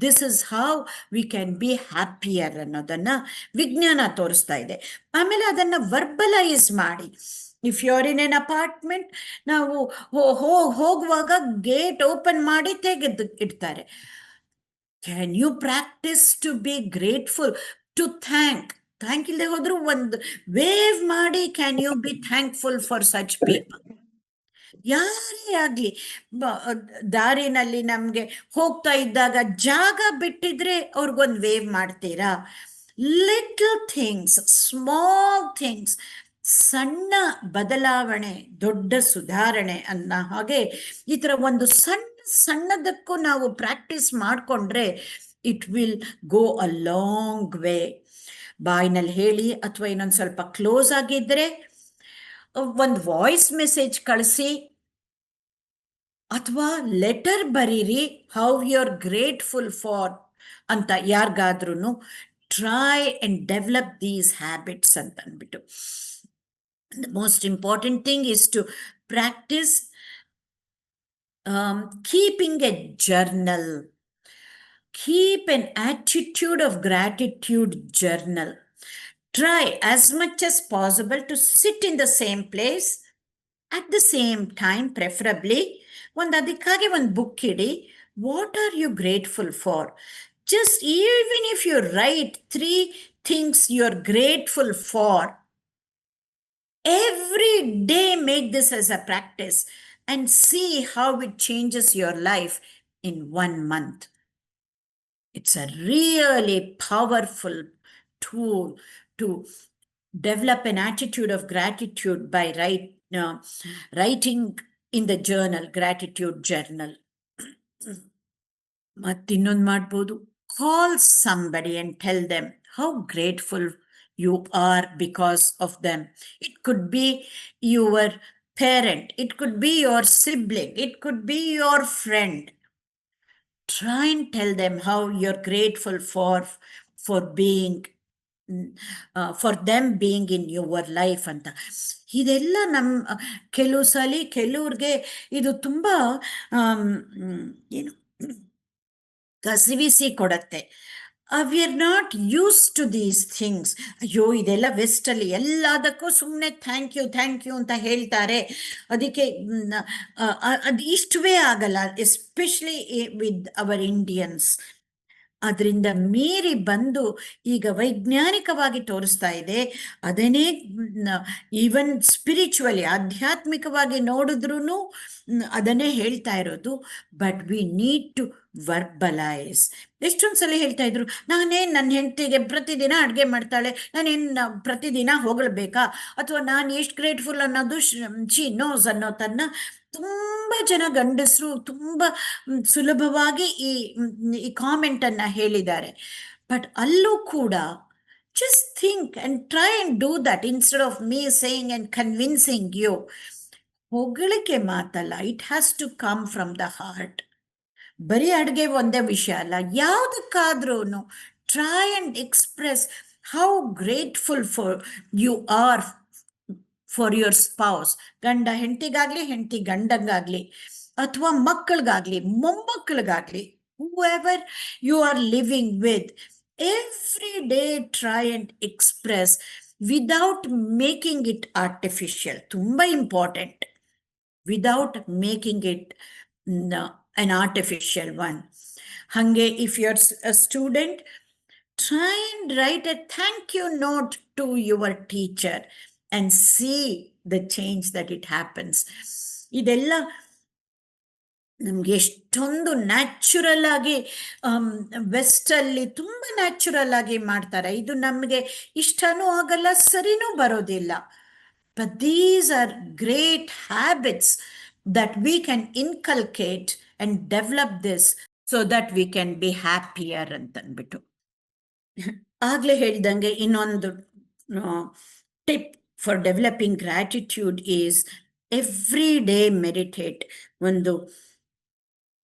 this is how we can be happier ಅನ್ನೋದನ್ನ ವಿಜ್ಞಾನ ತೋರಿಸ್ತಾ ಇದೆ. ಆಮೇಲೆ ಅದನ್ನ verbalise ಮಾಡಿ. If you are in an apartment, ನಾವು ಹೋಗುವಾಗ gate open ಮಾಡಿ ತೆಗೆದು ಇಡ್ತಾರೆ. Can you practise to be grateful, to thank ಇಲ್ಲದೆ ಹೋದ್ರು ಒಂದು ವೇವ್ ಮಾಡಿ, can you be thankful for such people? ಯಾರೇ ಆಗ್ಲಿ, ದಾರಿನಲ್ಲಿ ನಮ್ಗೆ ಹೋಗ್ತಾ ಇದ್ದಾಗ ಜಾಗ ಬಿಟ್ಟಿದ್ರೆ ಅವ್ರಿಗೊಂದು ವೇವ್ ಮಾಡ್ತೀರಾ? ಲಿಟಲ್ ಥಿಂಗ್ಸ್, ಸ್ಮಾಲ್ ಥಿಂಗ್ಸ್, ಸಣ್ಣ ಬದಲಾವಣೆ ದೊಡ್ಡ ಸುಧಾರಣೆ ಅನ್ನೋ ಹಾಗೆ ಈ ತರ ಒಂದು ಸಣ್ಣದಕ್ಕೂ ನಾವು ಪ್ರಾಕ್ಟೀಸ್ ಮಾಡಿಕೊಂಡ್ರೆ it will go a long way. ಬಾಯ್ನಲ್ಲಿ ಹೇಳಿ, ಅಥವಾ ಇನ್ನೊಂದು ಸ್ವಲ್ಪ ಕ್ಲೋಸ್ ಆಗಿದ್ರೆ ಒಂದು ವಾಯ್ಸ್ ಮೆಸೇಜ್ ಕಳಿಸಿ, ಅಥವಾ ಲೆಟರ್ ಬರೀರಿ, how you are grateful for ಅಂತ ಯಾರಿಗಾದ್ರೂ. Try and develop these habits ಅಂತ ಅಂದ್ಬಿಟ್ಟು. The most important thing is to practice keeping a journal. Keep an attitude of gratitude journal. Try as much as possible to sit in the same place at the same time, preferably. ಅದಕ್ಕಾಗಿ ಒಂದು book ಇಡಿ. What are you grateful for? Just even if you write 3 things you are grateful for, every day make this as a practice and see how it changes your life in 1 month. It's a really powerful tool to develop an attitude of gratitude by writing in the journal, gratitude journal. ಮತ್ತಿನ್ನೊಂದು ಮಾಡ್ಬೋದು, call somebody and tell them how grateful you are because of them. It could be your parent, it could be your sibling, it could be your friend. Try and tell them how you're grateful for being for them being in your life ಅಂತ. ಇದೆಲ್ಲ ಕೆಲವು ಸಲ ಕೆಲವ್ರಿಗೆ ಇದು ತುಂಬಾ ಏನು ಕಸಿವಿಸಿ ಕೊಡತ್ತೆ. We are not used to these things. ಅಯ್ಯೋ, ಇದೆಲ್ಲ ವೆಸ್ಟಲ್ಲಿ ಎಲ್ಲದಕ್ಕೂ ಸುಮ್ಮನೆ ಥ್ಯಾಂಕ್ ಯು ಅಂತ ಹೇಳ್ತಾರೆ. ಅದಕ್ಕೆ ಅದು ಇಷ್ಟವೇ ಆಗಲ್ಲ, ಎಸ್ಪೆಷಲಿ ವಿತ್ ಅವರ್ ಇಂಡಿಯನ್ಸ್. ಅದರಿಂದ ಮೀರಿ ಬಂದು ಈಗ ವೈಜ್ಞಾನಿಕವಾಗಿ ತೋರಿಸ್ತಾ ಇದೆ. ಅದನ್ನೇ ಈವನ್ ಸ್ಪಿರಿಚುವಲಿ, ಆಧ್ಯಾತ್ಮಿಕವಾಗಿ ನೋಡಿದ್ರೂ ಅದನ್ನೇ ಹೇಳ್ತಾ ಇರೋದು. But we need to verbalise. ಎಷ್ಟೊಂದು ಸಲ ಹೇಳ್ತಾ ಇದ್ರು, ನಾನೇನು ನನ್ನ ಹೆಂಡತಿಗೆ ಪ್ರತಿದಿನ ಅಡುಗೆ ಮಾಡ್ತಾಳೆ, ನಾನೇನು ಪ್ರತಿದಿನ ಹೊಗಳ್ಬೇಕಾ, ಅಥವಾ ನಾನು ಎಷ್ಟು ಗ್ರೇಟ್ಫುಲ್ ಅನ್ನೋದು ಶಿ ನೋಸ್ ಅನ್ನೋದನ್ನ ತುಂಬ ಜನ ಗಂಡಸರು ತುಂಬ ಸುಲಭವಾಗಿ ಈ ಕಾಮೆಂಟ್ ಅನ್ನ ಹೇಳಿದ್ದಾರೆ. ಬಟ್ ಅಲ್ಲೂ ಕೂಡ just think and try and do that instead of me saying and convincing you. ಹೊಗಳಿಕೆ ಮಾತಲ್ಲ, it has to come from the heart. ಬರೀ ಅಡುಗೆ ಒಂದೇ ವಿಷಯ ಅಲ್ಲ, ಯಾವುದಕ್ಕಾದ್ರೂ try and express how grateful for you are for your spouse. ಗಂಡ ಹೆಂಡತಿಗಾಗ್ಲಿ, ಹೆಂಡತಿ ಗಂಡಂಗಾಗ್ಲಿ, ಅಥವಾ ಮಕ್ಕಳಿಗಾಗ್ಲಿ, ಮೊಮ್ಮಕ್ಕಳಿಗಾಗ್ಲಿ, whoever you are living with, every day try and express without making it artificial. ತುಂಬಾ important. Without making it an artificial one. Hange, if you're a student, try and write a thank you note to your teacher and see the change that it happens. ಇದೆಲ್ಲ ನಮ್ಗೆ ಎಷ್ಟೊಂದು natural ಆಗಿ ವೆಸ್ಟಲ್ಲಿ ತುಂಬ natural ಆಗಿ ಮಾಡ್ತಾರೆ. ಇದು ನಮಗೆ ಇಷ್ಟನೂ ಆಗಲ್ಲ, ಸರಿನೂ ಬರೋದಿಲ್ಲ. But these are great habits that we can inculcate and develop this so that we can be happier ಅಂತಂದ್ಬಿಟ್ಟು. ಆಗ್ಲೇ ಹೇಳ್ದಂಗೆ ಇನ್ನೊಂದು tip for developing gratitude is every day meditate. ಒಂದು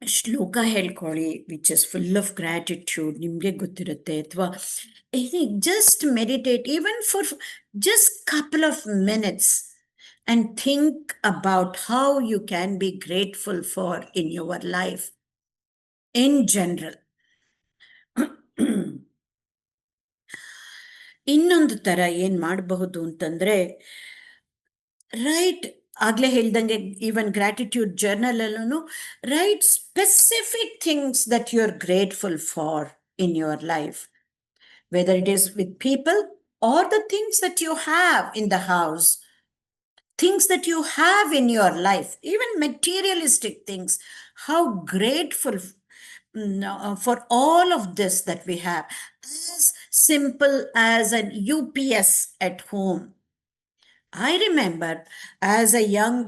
ಶ್ಲೋಕ ಹೇಳ್ಕೊಳ್ಳಿ which is full of gratitude, ನಿಮಗೆ ಗೊತ್ತಿರುತ್ತೆ. ಅಥವಾ just meditate even for just couple of minutes and think about how you can be grateful for in your life in general. ಇನ್ನೊಂದು ತರ ಏನ್ ಮಾಡಬಹುದು ಅಂತಂದ್ರೆ, ರೈಟ್, ಆಗ್ಲೇ ಹೇಳ್ದಂಗೆ ಈವನ್ ಗ್ರಾಟಿಟ್ಯೂಡ್ ಜರ್ನಲ್ ಅಲ್ಲೂ right specific things that you are grateful for in your life, whether it is with people or the things that you have in the house, things that you have in your life, even materialistic things. How grateful for all of this that we have, as simple as an UPS at home. I remember as a young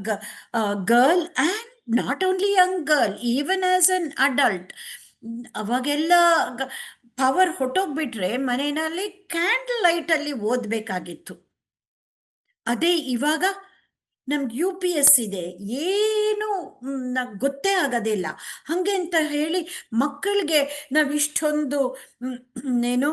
girl, and not only young girl, even as an adult, ಅವಾಗೆಲ್ಲ power ಹೊಟ್ಟೋಗ್ಬಿಟ್ರೆ ಮನೆಯಲ್ಲಿ candle light ಅಲ್ಲಿ ಓದ್ಬೇಕಾಗಿತ್ತು. ಅದೇ ಇವಾಗ ನಮ್ಗೆ UPS ಇದೆ, ಏನು ಗೊತ್ತೇ ಆಗೋದಿಲ್ಲ. ಹಾಗೆ ಅಂತ ಹೇಳಿ ಮಕ್ಕಳಿಗೆ ನಾವು ಇಷ್ಟೊಂದು ಏನು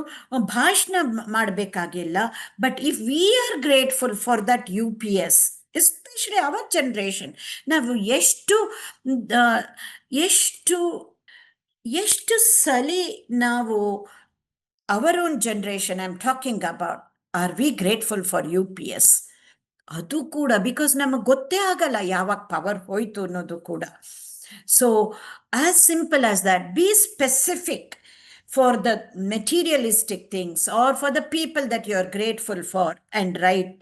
ಭಾಷಣ ಮಾಡಬೇಕಾಗಿಲ್ಲ. But if we are grateful for that UPS, especially our generation, ನಾವು ಎಷ್ಟು ಸಲಿ ನಾವು our own generation I am talking about, are we grateful for UPS? ಅದು ಕೂಡ ಬಿಕಾಸ್ ನಮಗೆ ಗೊತ್ತೇ ಆಗಲ್ಲ ಯಾವಾಗ ಪವರ್ ಹೋಯ್ತು ಅನ್ನೋದು ಕೂಡ. So as simple as that, be specific for the materialistic things or for the people that you are grateful for and write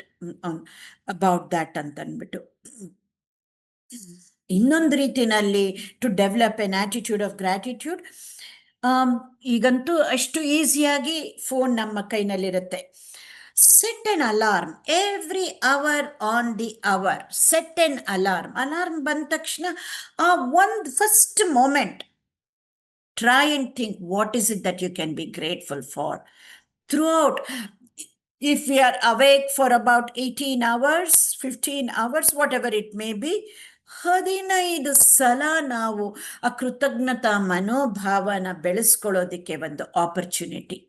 about that ಅಂತ ಅಂದ್ಬಿಟ್ಟು. ಇನ್ನೊಂದು ರೀತಿನಲ್ಲಿ to develop an attitude of gratitude, ಈಗಂತೂ ಅಷ್ಟು ಈಸಿಯಾಗಿ ಫೋನ್ ನಮ್ಮ ಕೈನಲ್ಲಿರುತ್ತೆ. Set an alarm every hour on the hour. Set an alarm. Alarm ಬಂದ ತಕ್ಷಣ ಒಂದು first moment try and think what is it that you can be grateful for throughout. If we are awake for about 18 hours, 15 hours, whatever it may be, 15 ಸಲ ನಾವು ಆ ಕೃತಜ್ಞತಾ ಮನೋಭಾವನ ಬೆಳೆಸ್ಕೊಳ್ಳೋದಕ್ಕೆ ಒಂದು opportunity.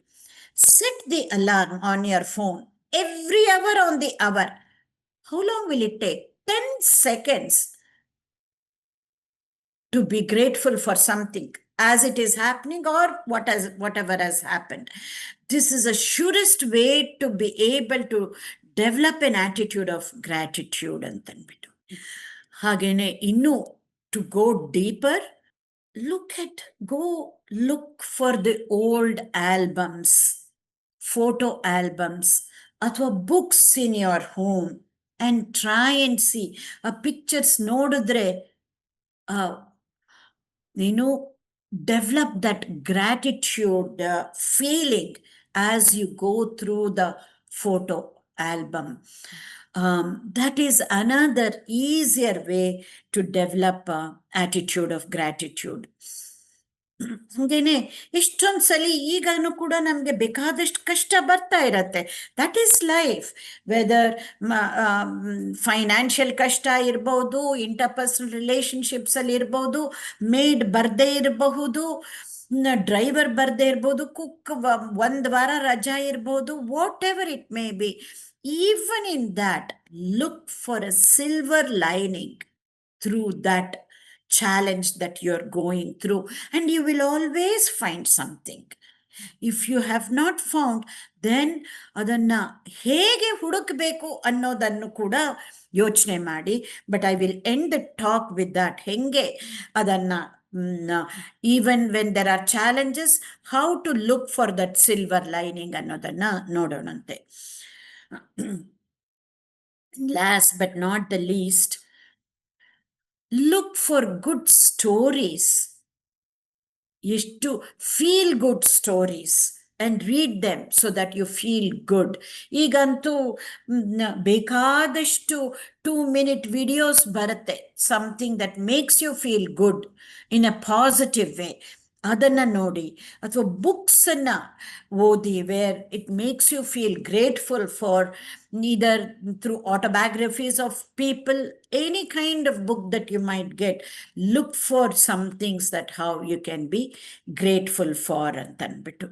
Set the alarm on your phone every hour on the hour. How long will it take? 10 seconds to be grateful for something as it is happening or whatever has happened. This is a surest way to be able to develop an attitude of gratitude ಅಂತಂದ್ಬಿಟ್ಟು. ಹಾಗೇನೆ ಇನ್ನು to go deeper, go look for the old albums, photo albums, ಅಥವಾ books in your home and try and see a pictures ನೋಡಿದ್ರೆ develop that gratitude feeling as you go through the photo album. That is another easier way to develop attitude of gratitude. ಹಾಗೇನೆ ಇಷ್ಟೊಂದ್ಸಲಿ ಈಗನೂ ಕೂಡ ನಮ್ಗೆ ಬೇಕಾದಷ್ಟು ಕಷ್ಟ ಬರ್ತಾ ಇರತ್ತೆ. That is life. Whether financial ಕಷ್ಟ ಇರ್ಬೋದು, ಇಂಟರ್ಪರ್ಸನಲ್ ರಿಲೇಶನ್ಶಿಪ್ಸ್ ಅಲ್ಲಿ ಇರ್ಬೋದು, ಮೇಡ್ ಬರ್ದೇ ಇರಬಹುದು, ಡ್ರೈವರ್ ಬರ್ದೇ ಇರ್ಬೋದು, ಕುಕ್ ಒಂದ್ ವಾರ ರಜಾ ಇರ್ಬೋದು, what ever it may be. Even in that, look for a silver lining through that challenge that you're going through, and you will always find something. If you have not found, then ಅದನ್ನ ಹೇಗೆ ಹುಡುಕಬೇಕು ಅನ್ನೋದನ್ನು ಕೂಡ ಯೋಚನೆ ಮಾಡಿ. But I will end the talk with that. ಹೆಂಗೆ ಅದನ್ನ even when there are challenges, how to look for that silver lining ಅನ್ನೋದನ್ನ ನೋಡೋಣಂತೆ. Last but not the least, look for good stories. To feel good stories and read them so that you feel good. ಈಗಂತೂ ಬೇಕಾದಷ್ಟು 2-minute videos ಬರುತ್ತೆ, something that makes you feel good in a positive way. ಅದನ್ನ ನೋಡಿ, ಅಥವಾ books ಅನ್ನ ಓದಿ where it makes you feel grateful for neither through autobiographies of people, any kind of book that you might get. Look for some things that how you can be grateful for ಅಂತ ಅಂದ್ಬಿಟ್ಟು.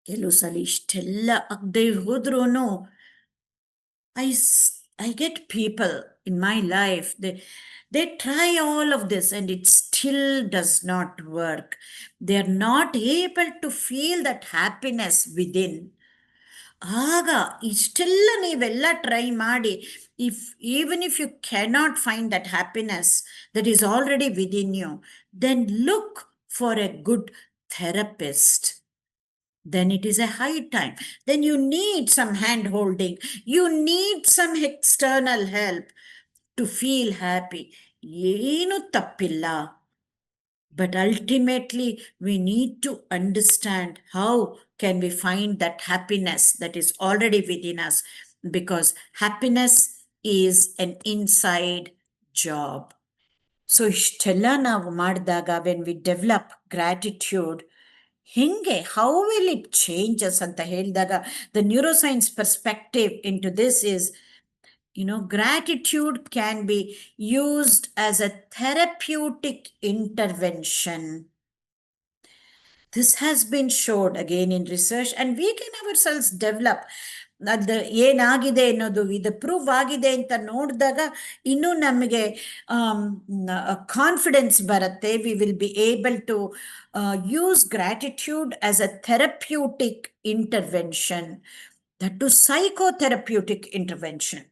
ಕೆಲವು ಸಲ ಇಷ್ಟೆಲ್ಲ ಆಗದೆ ಹೋದ್ರೂ I get people in my life, they try all of this and it still does not work. They are not able to feel that happiness within. ಆಗ ಇಷ್ಟೆಲ್ಲ ನೀವೆಲ್ಲ ಟ್ರೈ ಮಾಡಿ, even if you cannot find that happiness that is already within you, then look for a good therapist. Then it is a high time. Then you need some hand holding. You need some external help to feel happy. ಏನು ತಪ್ಪಿಲ್ಲ. But ultimately, we need to understand how can we find that happiness that is already within us, because happiness is an inside job. So ಇಷ್ಟೆಲ್ಲ ನಾವು ಮಾಡಿದಾಗ, when we develop gratitude, ಹಿಂಗೆ how will it changes ಅಂತ ಹೇಳಿದಾಗ, the neuroscience perspective into this is, gratitude can be used as a therapeutic intervention. This has been showed again in research, and we can ourselves develop. ಅದು ಏನಾಗಿದೆ ಅನ್ನೋದು ಇದು prove ಆಗಿದೆ ಅಂತ ನೋಡಿದಾಗ ಇನ್ನೂ ನಮಗೆ ಕಾನ್ಫಿಡೆನ್ಸ್ ಬರುತ್ತೆ. We will be able to use gratitude as a therapeutic intervention, that to psychotherapeutic intervention.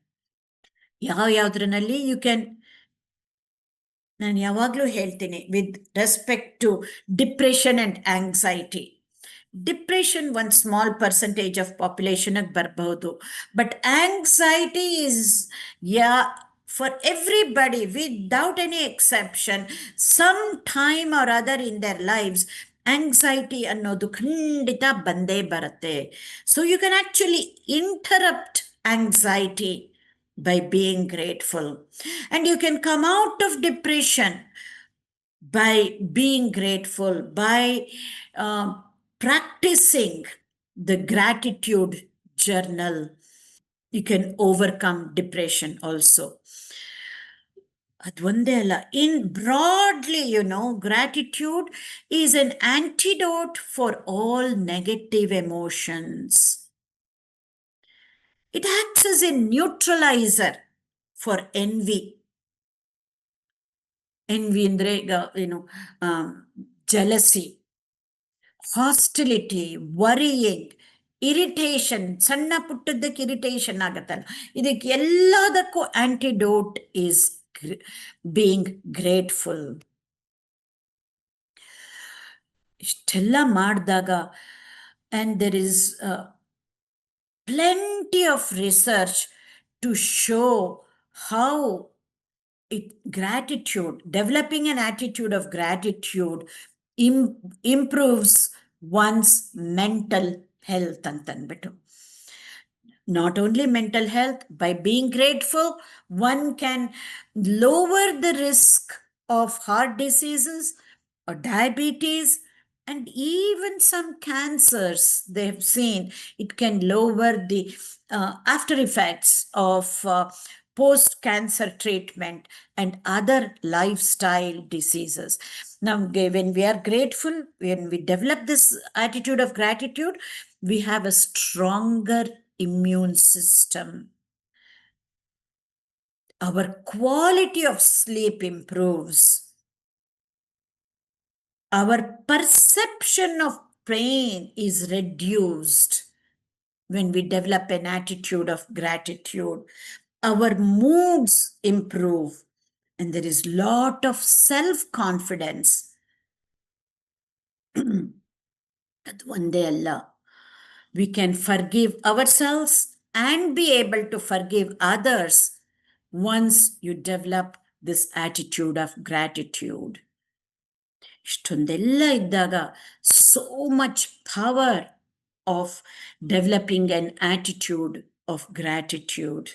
ಯಾವ್ದ್ರಲ್ಲಿ ಯು ಕ್ಯಾನ್, ನಾನು ಯಾವಾಗಲೂ ಹೇಳ್ತೀನಿ with respect to depression and anxiety. Depression ಒಂದು ಸ್ಮಾಲ್ ಪರ್ಸೆಂಟೇಜ್ ಆಫ್ ಪಾಪ್ಯುಲೇಷನ್ಗೆ ಬರಬಹುದು, but anxiety is for everybody without any exception. Some time or other in their lives anxiety ಅನ್ನೋದು ಖಂಡಿತ ಬಂದೇ ಬರುತ್ತೆ. So you can actually interrupt anxiety by being grateful, and you can come out of depression by being grateful, by practicing the gratitude journal. You can overcome depression also. ಅದೊಂದೇ ಅಲ್ಲ, in broadly, gratitude is an antidote for all negative emotions. It acts as a neutralizer for envy. Envy andre jealousy, hostility, worrying, irritation, ಸಣ್ಣ ಪುಟ್ಟದ್ದಕ್ಕೆ irritation ಆಗತ್ತಲ್ಲ, ಇದಕ್ಕೆ ಎಲ್ಲದಕ್ಕೂ antidote is being grateful. ಇಷ್ಟೆಲ್ಲ ಮಾಡಿದಾಗ, and there is plenty of research to show how gratitude, developing an attitude of gratitude improves one's mental health ಅಂತಂದ್ಬಿಟ್ಟು. Not only mental health, by being grateful, one can lower the risk of heart diseases or diabetes, and even some cancers. They have seen it can lower the after effects of post-cancer treatment and other lifestyle diseases. Now, when we are grateful, when we develop this attitude of gratitude, we have a stronger immune system. Our quality of sleep improves. Our perception of pain is reduced when we develop an attitude of gratitude. Our moods improve, and there is a lot of self-confidence. ಅದು ಒಂದೇ ಅಲ್ಲ, we can forgive ourselves and be able to forgive others once you develop this attitude of gratitude. ಇಷ್ಟೊಂದೆಲ್ಲ ಇದ್ದಾಗ, so much power of developing an attitude of gratitude.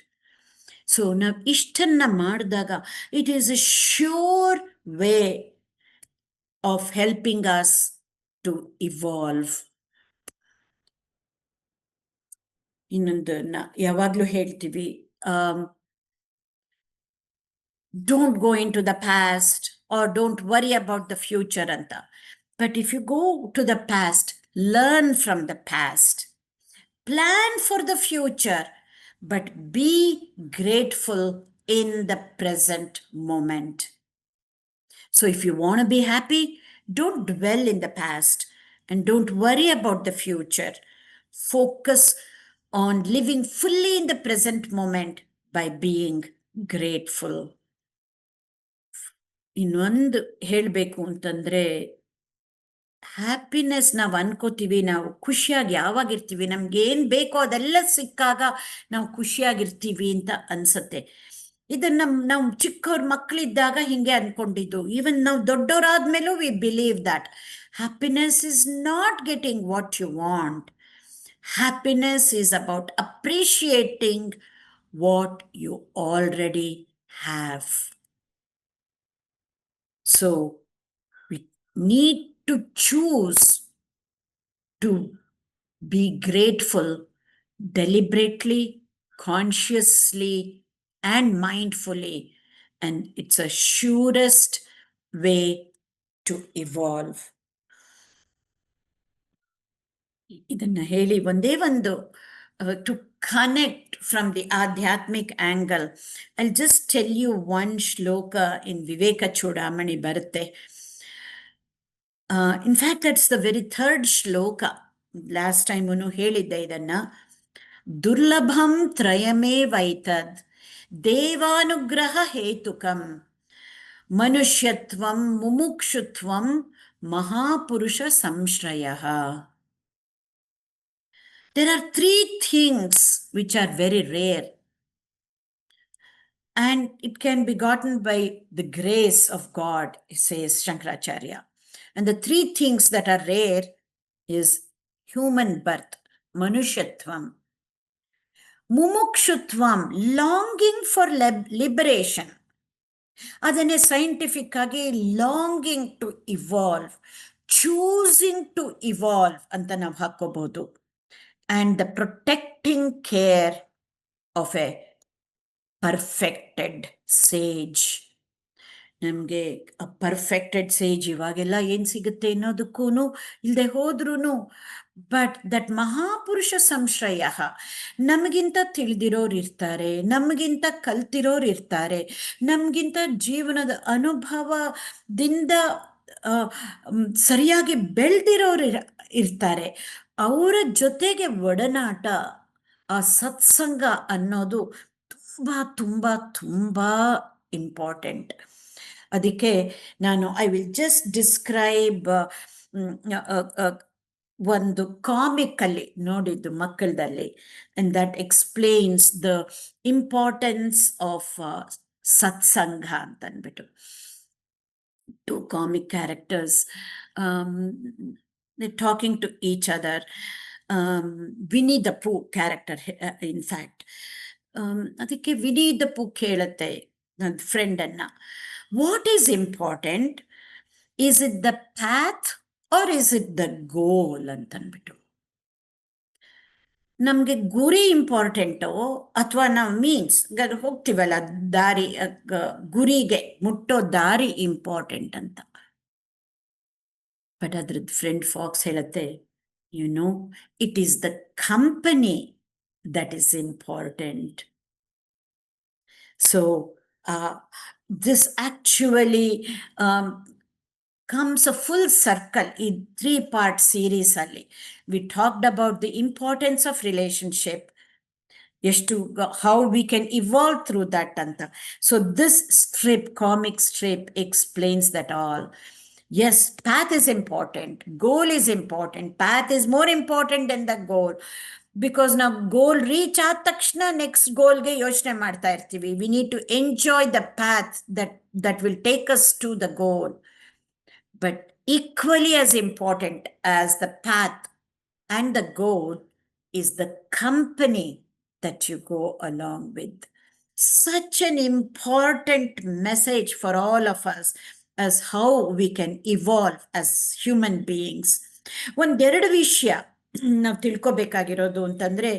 So ನಾವು ಇಷ್ಟನ್ನ ಮಾಡಿದಾಗ, it is a sure way of helping us to evolve. ಇನ್ನೊಂದು ಯಾವಾಗ್ಲೂ ಹೇಳ್ತೀವಿ, don't go into the past or don't worry about the future anta. But if you go to the past, learn from the past, plan for the future, but be grateful in the present moment. So if you want to be happy, don't dwell in the past and don't worry about the future. Focus on living fully in the present moment by being grateful. ಇನ್ನೊಂದು ಹೇಳಬೇಕು ಅಂತಂದ್ರೆ, happiness ನಾವು ಅನ್ಕೋತೀವಿ, ನಾವು ಖುಷಿಯಾಗಿ ಯಾವಾಗಿರ್ತೀವಿ, ನಮ್ಗೆ ಏನ್ ಬೇಕೋ ಅದೆಲ್ಲ ಸಿಕ್ಕಾಗ ನಾವು ಖುಷಿಯಾಗಿರ್ತೀವಿ ಅಂತ ಅನ್ಸತ್ತೆ. ಇದನ್ನ ನಾವು ಚಿಕ್ಕವ್ರ ಮಕ್ಕಳಿದ್ದಾಗ ಹಿಂಗೆ ಅನ್ಕೊಂಡಿದ್ದು. ಈವನ್ ನಾವು ದೊಡ್ಡವರಾದ್ಮೇಲೂ we believe that happiness is not getting what you want. Happiness is about appreciating what you already have. So we need to choose to be grateful deliberately, consciously, and mindfully. And it's a surest way to evolve. ಇದನ್ನ ಹೇಳಿ ಒಂದೇ ಒಂದು to connect from the Adhyatmic angle, I'll just tell you one shloka in Viveka Chudamani Bharate. In fact, that's the very third shloka. Last time unu helidde idanna. Durlabham trayame vaitad devanugraha hetukam manushyatvam mumukshutvam mahapurusha samshrayaha. There are three things which are very rare, and it can be gotten by the grace of God, says Shankaracharya. And the three things that are rare is human birth, manushyatvam, mumukshutvam, longing for liberation. Adane scientific agi longing to evolve, choosing to evolve anta ನಾವು ಹಾಕೋಬಹುದು. And the protecting care of a perfected sage. ನಮಗೆ ಆ perfected ಸೇಜ್ ಇವಾಗೆಲ್ಲ ಏನು ಸಿಗುತ್ತೆ ಅನ್ನೋದಕ್ಕೂ ಇಲ್ಲದೆ ಹೋದ್ರೂ, but that ಮಹಾಪುರುಷ ಸಂಶ್ರಯ, ನಮಗಿಂತ ತಿಳಿದಿರೋರು ಇರ್ತಾರೆ, ನಮಗಿಂತ ಕಲ್ತಿರೋರು ಇರ್ತಾರೆ, ನಮಗಿಂತ ಜೀವನದ ಅನುಭವದಿಂದ ಸರಿಯಾಗಿ ಬೆಳೆದಿರೋರು ಇರ್ತಾರೆ. ಅವರ ಜೊತೆಗೆ ಒಡನಾಟ, ಆ ಸತ್ಸಂಗ ಅನ್ನೋದು ತುಂಬ ತುಂಬ ತುಂಬ ಇಂಪಾರ್ಟೆಂಟ್. ಅದಕ್ಕೆ ನಾನು ಐ ವಿಲ್ ಜಸ್ಟ್ ಡಿಸ್ಕ್ರೈಬ್ ಒಂದು ಕಾಮಿಕ್ ಅಲ್ಲಿ ನೋಡಿದ್ದು ಮಕ್ಕಳದಲ್ಲಿ, and that explains the importance of satsang ಅಂತ ಅಂದ್ಬಿಟ್ಟು. Two comic characters, they're talking to each other. Winnie the Pooh character, in fact. ಅದಕ್ಕೆ ವಿನಿ ದ ಪೂ ಕೇಳುತ್ತೆ ನನ್ನ ಫ್ರೆಂಡ್ ಅನ್ನ, what is important, is it the path or is it the goal ಅಂತನ್ಬಿಟ್ಟು. ನಮ್ಗೆ ಗುರಿ ಇಂಪಾರ್ಟೆಂಟು ಅಥವಾ ನಾವು ಮೀನ್ಸ್ ಹೋಗ್ತೀವಲ್ಲ ದಾರಿ, ಗುರಿಗೆ ಮುಟ್ಟೋ ದಾರಿ ಇಂಪಾರ್ಟೆಂಟ್ ಅಂತ. ಬಟ್ ಅದ್ರದ್ದು ಫ್ರೆಂಡ್ ಫಾಕ್ಸ್ ಹೇಳುತ್ತೆ, you know, it is the company that is important. So this actually comes a full circle in 3-part series ಅಲ್ಲಿ. We talked about the importance of relationship, how we can evolve through that anta. So this comic strip explains that all. Yes, path is important, goal is important, path is more important than the goal. Because ನಾವು goal reach ಆದ ತಕ್ಷಣ next ಗೋಲ್ಗೆ ಯೋಚನೆ ಮಾಡ್ತಾ ಇರ್ತೀವಿ. We need to enjoy the path that will take us to the goal. But equally as important as the path and the goal is the company that you go along with. Such an important message for all of us. as how we can evolve as human beings. ಒಂದೆರಡು ವಿಷಯ ನಾವು ತಿಳ್ಕೊಬೇಕಾಗಿರೋದು ಅಂತಂದ್ರೆ,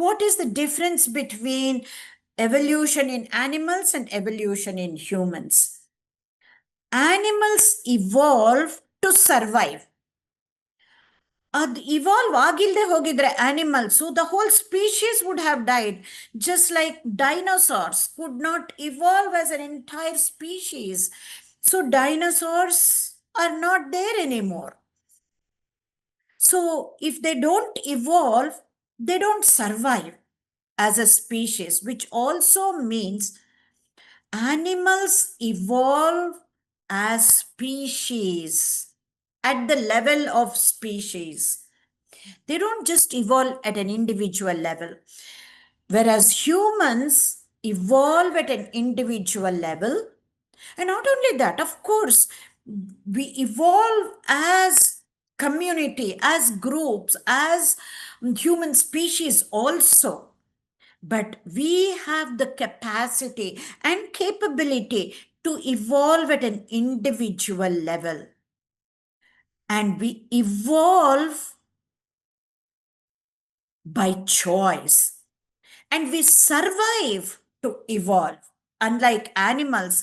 what is the difference between evolution in animals and evolution in humans. Animals evolve to survive. ಅದು evolve ಆಗಿಲ್ಲದೆ ಹೋಗಿದ್ರೆ animals, the whole species would have died. Just like dinosaurs could not evolve as an entire species. So dinosaurs are not there anymore. So if they don't evolve, they don't survive as a species, which also means animals evolve as species at the level of species. They don't just evolve at an individual level, whereas humans evolve at an individual level. And not only that, of course, we evolve as community, as groups, as human species also. But we have the capacity and capability to evolve at an individual level. And we evolve by choice. And we survive to evolve. Unlike animals,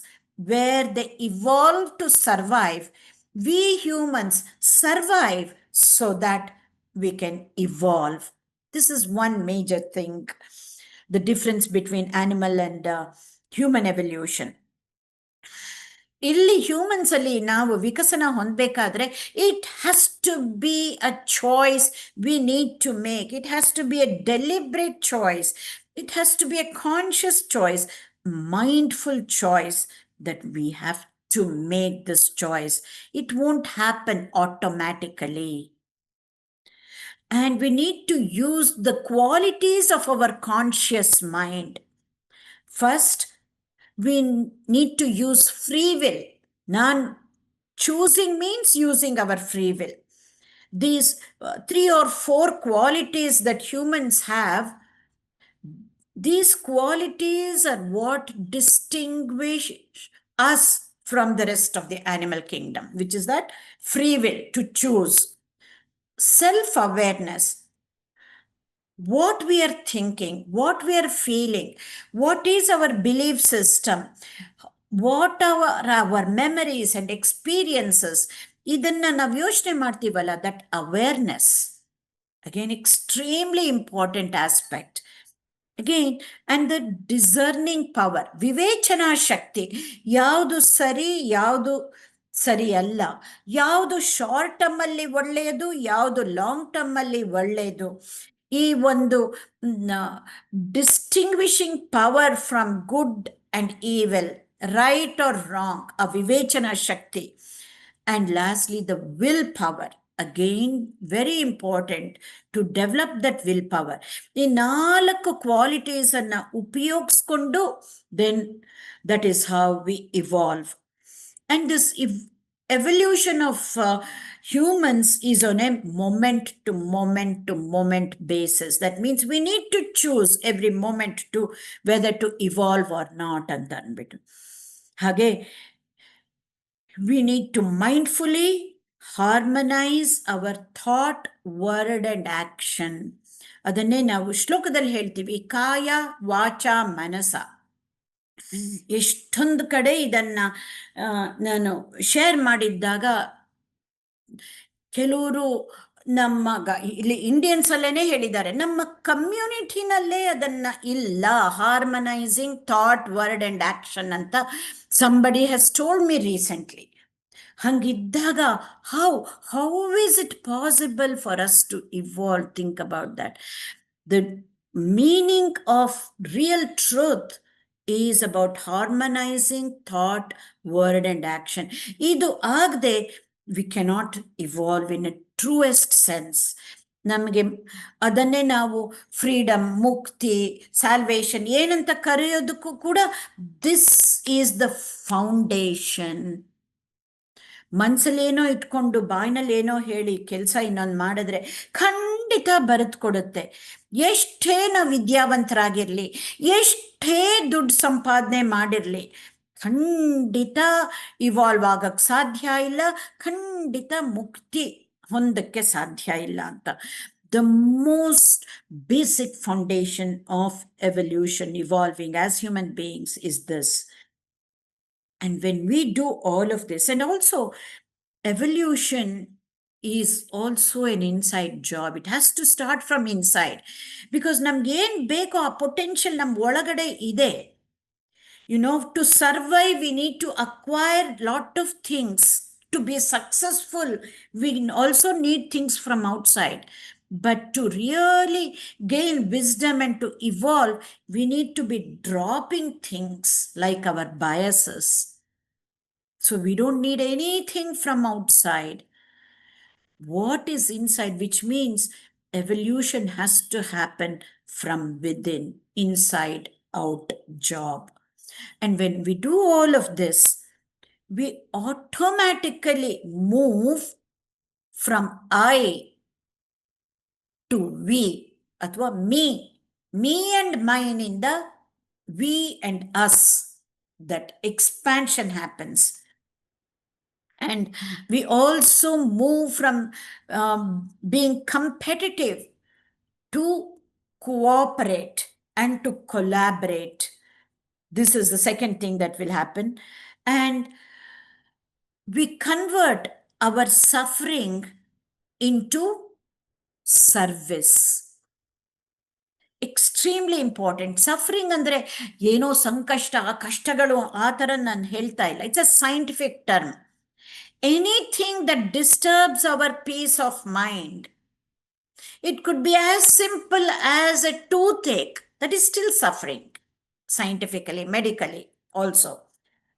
where they evolve to survive, we humans survive so that we can evolve. This is one major thing, the difference between animal and human evolution. ಇಲ್ಲಿ humans ಅಲ್ಲಿ ನಾವು ವಿಕಸನ ಹೊಂದಬೇಕಾದ್ರೆ it has to be a choice we need to make. It has to be a deliberate choice. It has to be a conscious choice, mindful choice that we have to make this choice. It won't happen automatically. And we need to use the qualities of our conscious mind. First, we need to use free will. Non-choosing means using our free will. These 3 or 4 qualities that humans have, these qualities are what distinguish us from the rest of the animal kingdom, which is that free will to choose, self-awareness, what we are thinking, what we are feeling, what is our belief system, what are our memories and experiences. Idanna ನಾವು ಯೋಚನೆ ಮಾಡ್ತೀವಲ್ಲ, that awareness, again, extremely important aspect. Again, and the discerning power, ವಿವೇಚನಾ ಶಕ್ತಿ, ಯಾವುದು ಸರಿ ಯಾವುದು ಸರಿ ಅಲ್ಲ, ಯಾವುದು short term ಅಲ್ಲಿ ಒಳ್ಳೆಯದು, ಯಾವುದು ಲಾಂಗ್ ಟರ್ಮ್ ಅಲ್ಲಿ ಒಳ್ಳೆಯದು, ಈ ಒಂದು distinguishing power from good and evil, right or wrong, ಆ ವಿವೇಚನಾ ಶಕ್ತಿ. And lastly, the willpower. Again, very important to develop that willpower. ಈ 4 qualities ಅನ್ನ ಉಪಯೋಗಿಸ್ಕೊಂಡು, then that is how we evolve. And this evolution of humans is on a moment to moment basis. That means we need to choose every moment to whether to evolve or not ಅಂತ ಅಂದ್ಬಿಟ್ಟು. ಹಾಗೆ we need to mindfully harmonize our thought, word and action. ಅದನ್ನೇ ನಾವು ಶ್ಲೋಕದಲ್ಲಿ ಹೇಳ್ತೀವಿ, ಕಾಯ ವಾಚ ಮನಸ. ಎಷ್ಟೊಂದು ಕಡೆ ಇದನ್ನ ನಾನು ಶೇರ್ ಮಾಡಿದ್ದಾಗ ಕೆಲವರು ಇಲ್ಲಿ ಇಂಡಿಯನ್ಸ್ ಅಲ್ಲೇನೆ ಹೇಳಿದ್ದಾರೆ, ನಮ್ಮ ಕಮ್ಯುನಿಟಿನಲ್ಲೇ ಅದನ್ನ ಇಲ್ಲ, ಹಾರ್ಮನೈಸಿಂಗ್ ಥಾಟ್, ವರ್ಡ್ ಅಂಡ್ ಆಕ್ಷನ್ ಅಂತ somebody has told me recently. ಹಂಗಿದ್ದಾಗ how is it possible for us to evolve? Think about that. The meaning of real truth is about harmonizing thought, word and action. ಇದು ಆಗದೆ we cannot evolve in a truest sense. ನಮಗೆ ಅದನ್ನೇ ನಾವು freedom, ಮುಕ್ತಿ, salvation ಏನಂತ ಕರೆಯೋದಕ್ಕೂ ಕೂಡ this is the foundation. ಮನ್ಸಲ್ಲೇನೋ ಇಟ್ಕೊಂಡು ಬಾಯಿನಲ್ಲಿ ಏನೋ ಹೇಳಿ ಕೆಲಸ ಇನ್ನೊಂದು ಮಾಡಿದ್ರೆ ಖಂಡಿತ ಬರೆದು ಕೊಡುತ್ತೆ. ಎಷ್ಟೇ ನಾವು ವಿದ್ಯಾವಂತರಾಗಿರ್ಲಿ, ಎಷ್ಟೇ ದುಡ್ಡು ಸಂಪಾದನೆ ಮಾಡಿರ್ಲಿ, ಖಂಡಿತ ಇವಾಲ್ವ್ ಆಗಕ್ಕೆ ಸಾಧ್ಯ ಇಲ್ಲ, ಖಂಡಿತ ಮುಕ್ತಿ ಹೊಂದಕ್ಕೆ ಸಾಧ್ಯ ಇಲ್ಲ ಅಂತ. The most basic foundation of evolution, evolving as human beings is this. And when we do all of this, and also evolution is also an inside job. It has to start from inside, because ನಮ್ಗೆ ಏನ್ ಬೇಕೋ ಆ potential ನಮ್ ಒಳಗಡೆ ಇದೆ. To survive, we need to acquire lot of things. To be successful, we also need things from outside. But to really gain wisdom and to evolve, we need to be dropping things like our biases. So we don't need anything from outside. What is inside, which means evolution has to happen from within, inside out job. And when we do all of this, we automatically move from I to we, athwa me and mine in the we and us. That expansion happens. And we also move from being competitive to cooperate and to collaborate. This is the second thing that will happen. And we convert our suffering into service. Extremely important. Suffering ಅಂದ್ರೆ ಏನೋ ಸಂಕಷ್ಟ, ಕಷ್ಟಗಳು ಆ ಥರ ನಾನು ಹೇಳ್ತಾ ಇಲ್ಲ. It's a scientific term. Anything that disturbs our peace of mind. It could be as simple as a toothache. That is still suffering, scientifically, medically also.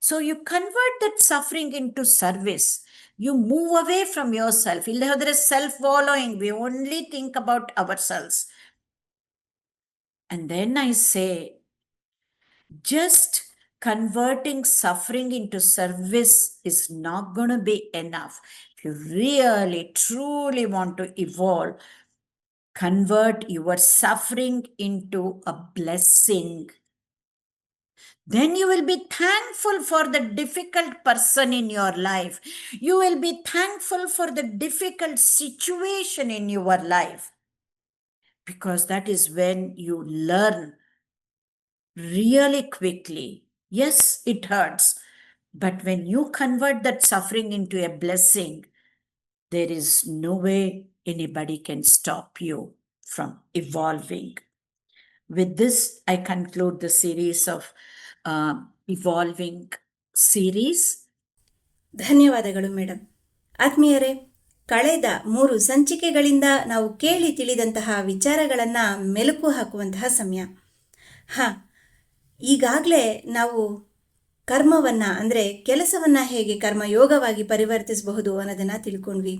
So you convert that suffering into service. You move away from yourself. There is self-following. We only think about ourselves. And then I say, just converting suffering into service is not going to be enough. If you really, truly want to evolve, convert your suffering into a blessing. Then you will be thankful for the difficult person in your life. You will be thankful for the difficult situation in your life. Because that is when you learn really quickly. Yes, it hurts. But when you convert that suffering into a blessing, there is no way anybody can stop you from evolving. With this, I conclude the series of evolving series. ಧನ್ಯವಾದಗಳು madam. ಆತ್ಮೀಯರೇ, ಕಳೆದ 3 ಸಂಚಿಕೆಗಳಿಂದ ನಾವು ಕೇಳಿ ತಿಳಿದಂತಹ ವಿಚಾರಗಳನ್ನು ಮೆಲುಕು ಹಾಕುವಂತಹ ಸಮಯ. ಈಗಾಗಲೇ ನಾವು ಕರ್ಮವನ್ನು ಅಂದರೆ ಕೆಲಸವನ್ನು ಹೇಗೆ ಕರ್ಮಯೋಗವಾಗಿ ಪರಿವರ್ತಿಸಬಹುದು ಅನ್ನೋದನ್ನು ತಿಳ್ಕೊಂಡ್ವಿ.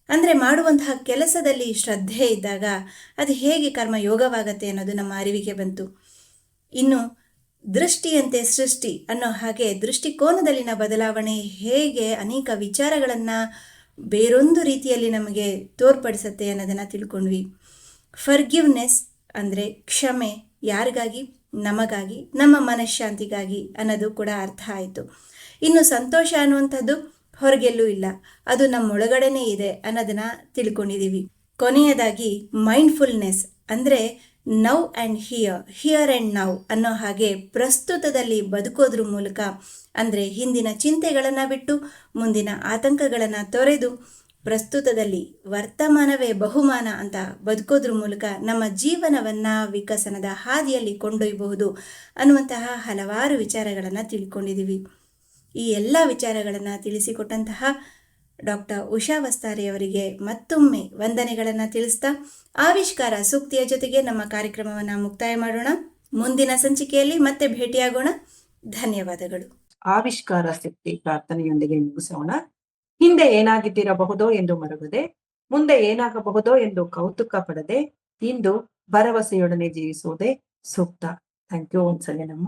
ಅಂದರೆ ಮಾಡುವಂತಹ ಕೆಲಸದಲ್ಲಿ ಶ್ರದ್ಧೆ ಇದ್ದಾಗ ಅದು ಹೇಗೆ ಕರ್ಮಯೋಗವಾಗತ್ತೆ ಅನ್ನೋದು ನಮ್ಮ ಅರಿವಿಗೆ ಬಂತು. ಇನ್ನು ದೃಷ್ಟಿಯಂತೆ ಸೃಷ್ಟಿ ಅನ್ನೋ ಹಾಗೆ ದೃಷ್ಟಿಕೋನದಲ್ಲಿನ ಬದಲಾವಣೆ ಹೇಗೆ ಅನೇಕ ವಿಚಾರಗಳನ್ನು ಬೇರೊಂದು ರೀತಿಯಲ್ಲಿ ನಮಗೆ ತೋರ್ಪಡಿಸುತ್ತೆ ಅನ್ನೋದನ್ನು ತಿಳ್ಕೊಂಡ್ವಿ. ಫರ್ಗಿವ್ನೆಸ್ ಅಂದರೆ ಕ್ಷಮೆ, ಯಾರಿಗಾಗಿ? ನಮಗಾಗಿ, ನಮ್ಮ ಮನಃಶಾಂತಿಗಾಗಿ ಅನ್ನೋದು ಕೂಡ ಅರ್ಥ ಆಯಿತು. ಇನ್ನು ಸಂತೋಷ ಅನ್ನುವಂಥದ್ದು ಹೊರಗೆಲ್ಲೂ ಇಲ್ಲ, ಅದು ನಮ್ಮೊಳಗಡೆನೇ ಇದೆ ಅನ್ನೋದನ್ನು ತಿಳ್ಕೊಂಡಿದ್ದೀವಿ. ಕೊನೆಯದಾಗಿ ಮೈಂಡ್ಫುಲ್ನೆಸ್ ಅಂದರೆ now and here and now ಅನ್ನೋ ಹಾಗೆ ಪ್ರಸ್ತುತದಲ್ಲಿ ಬದುಕೋದ್ರ ಮೂಲಕ, ಅಂದರೆ ಹಿಂದಿನ ಚಿಂತೆಗಳನ್ನು ಬಿಟ್ಟು ಮುಂದಿನ ಆತಂಕಗಳನ್ನು ತೊರೆದು ಪ್ರಸ್ತುತದಲ್ಲಿ ವರ್ತಮಾನವೇ ಬಹುಮಾನ ಅಂತ ಬದುಕೋದ್ರ ಮೂಲಕ ನಮ್ಮ ಜೀವನವನ್ನು ವಿಕಸನದ ಹಾದಿಯಲ್ಲಿ ಕೊಂಡೊಯ್ಯಬಹುದು ಅನ್ನುವಂತಹ ಹಲವಾರು ವಿಚಾರಗಳನ್ನು ತಿಳ್ಕೊಂಡಿದ್ದೀವಿ. ಈ ಎಲ್ಲ ವಿಚಾರಗಳನ್ನು ತಿಳಿಸಿಕೊಟ್ಟಂತಹ ಡಾಕ್ಟರ್ ಉಷಾ ವಸ್ತಾರಿ ಅವರಿಗೆ ಮತ್ತೊಮ್ಮೆ ವಂದನೆಗಳನ್ನು ತಿಳಿಸ್ತಾ ಆವಿಷ್ಕಾರ ಸೂಕ್ತಿಯ ಜೊತೆಗೆ ನಮ್ಮ ಕಾರ್ಯಕ್ರಮವನ್ನು ಮುಕ್ತಾಯ ಮಾಡೋಣ. ಮುಂದಿನ ಸಂಚಿಕೆಯಲ್ಲಿ ಮತ್ತೆ ಭೇಟಿಯಾಗೋಣ. ಧನ್ಯವಾದಗಳು. ಆವಿಷ್ಕಾರ ಶಕ್ತಿ ಪ್ರಾರ್ಥನೆಯೊಂದಿಗೆ ಮುಗಿಸೋಣ. ಹಿಂದೆ ಏನಾಗಿದ್ದಿರಬಹುದೋ ಎಂದು ಮರುಗದೆ, ಮುಂದೆ ಏನಾಗಬಹುದೋ ಎಂದು ಕೌತುಕ ಪಡದೆ, ಇಂದು ಭರವಸೆಯೊಡನೆ ಜೀವಿಸುವುದೇ ಸೂಕ್ತ. Thank you. ಒಂದ್ಸಲ ನಮ್ಮ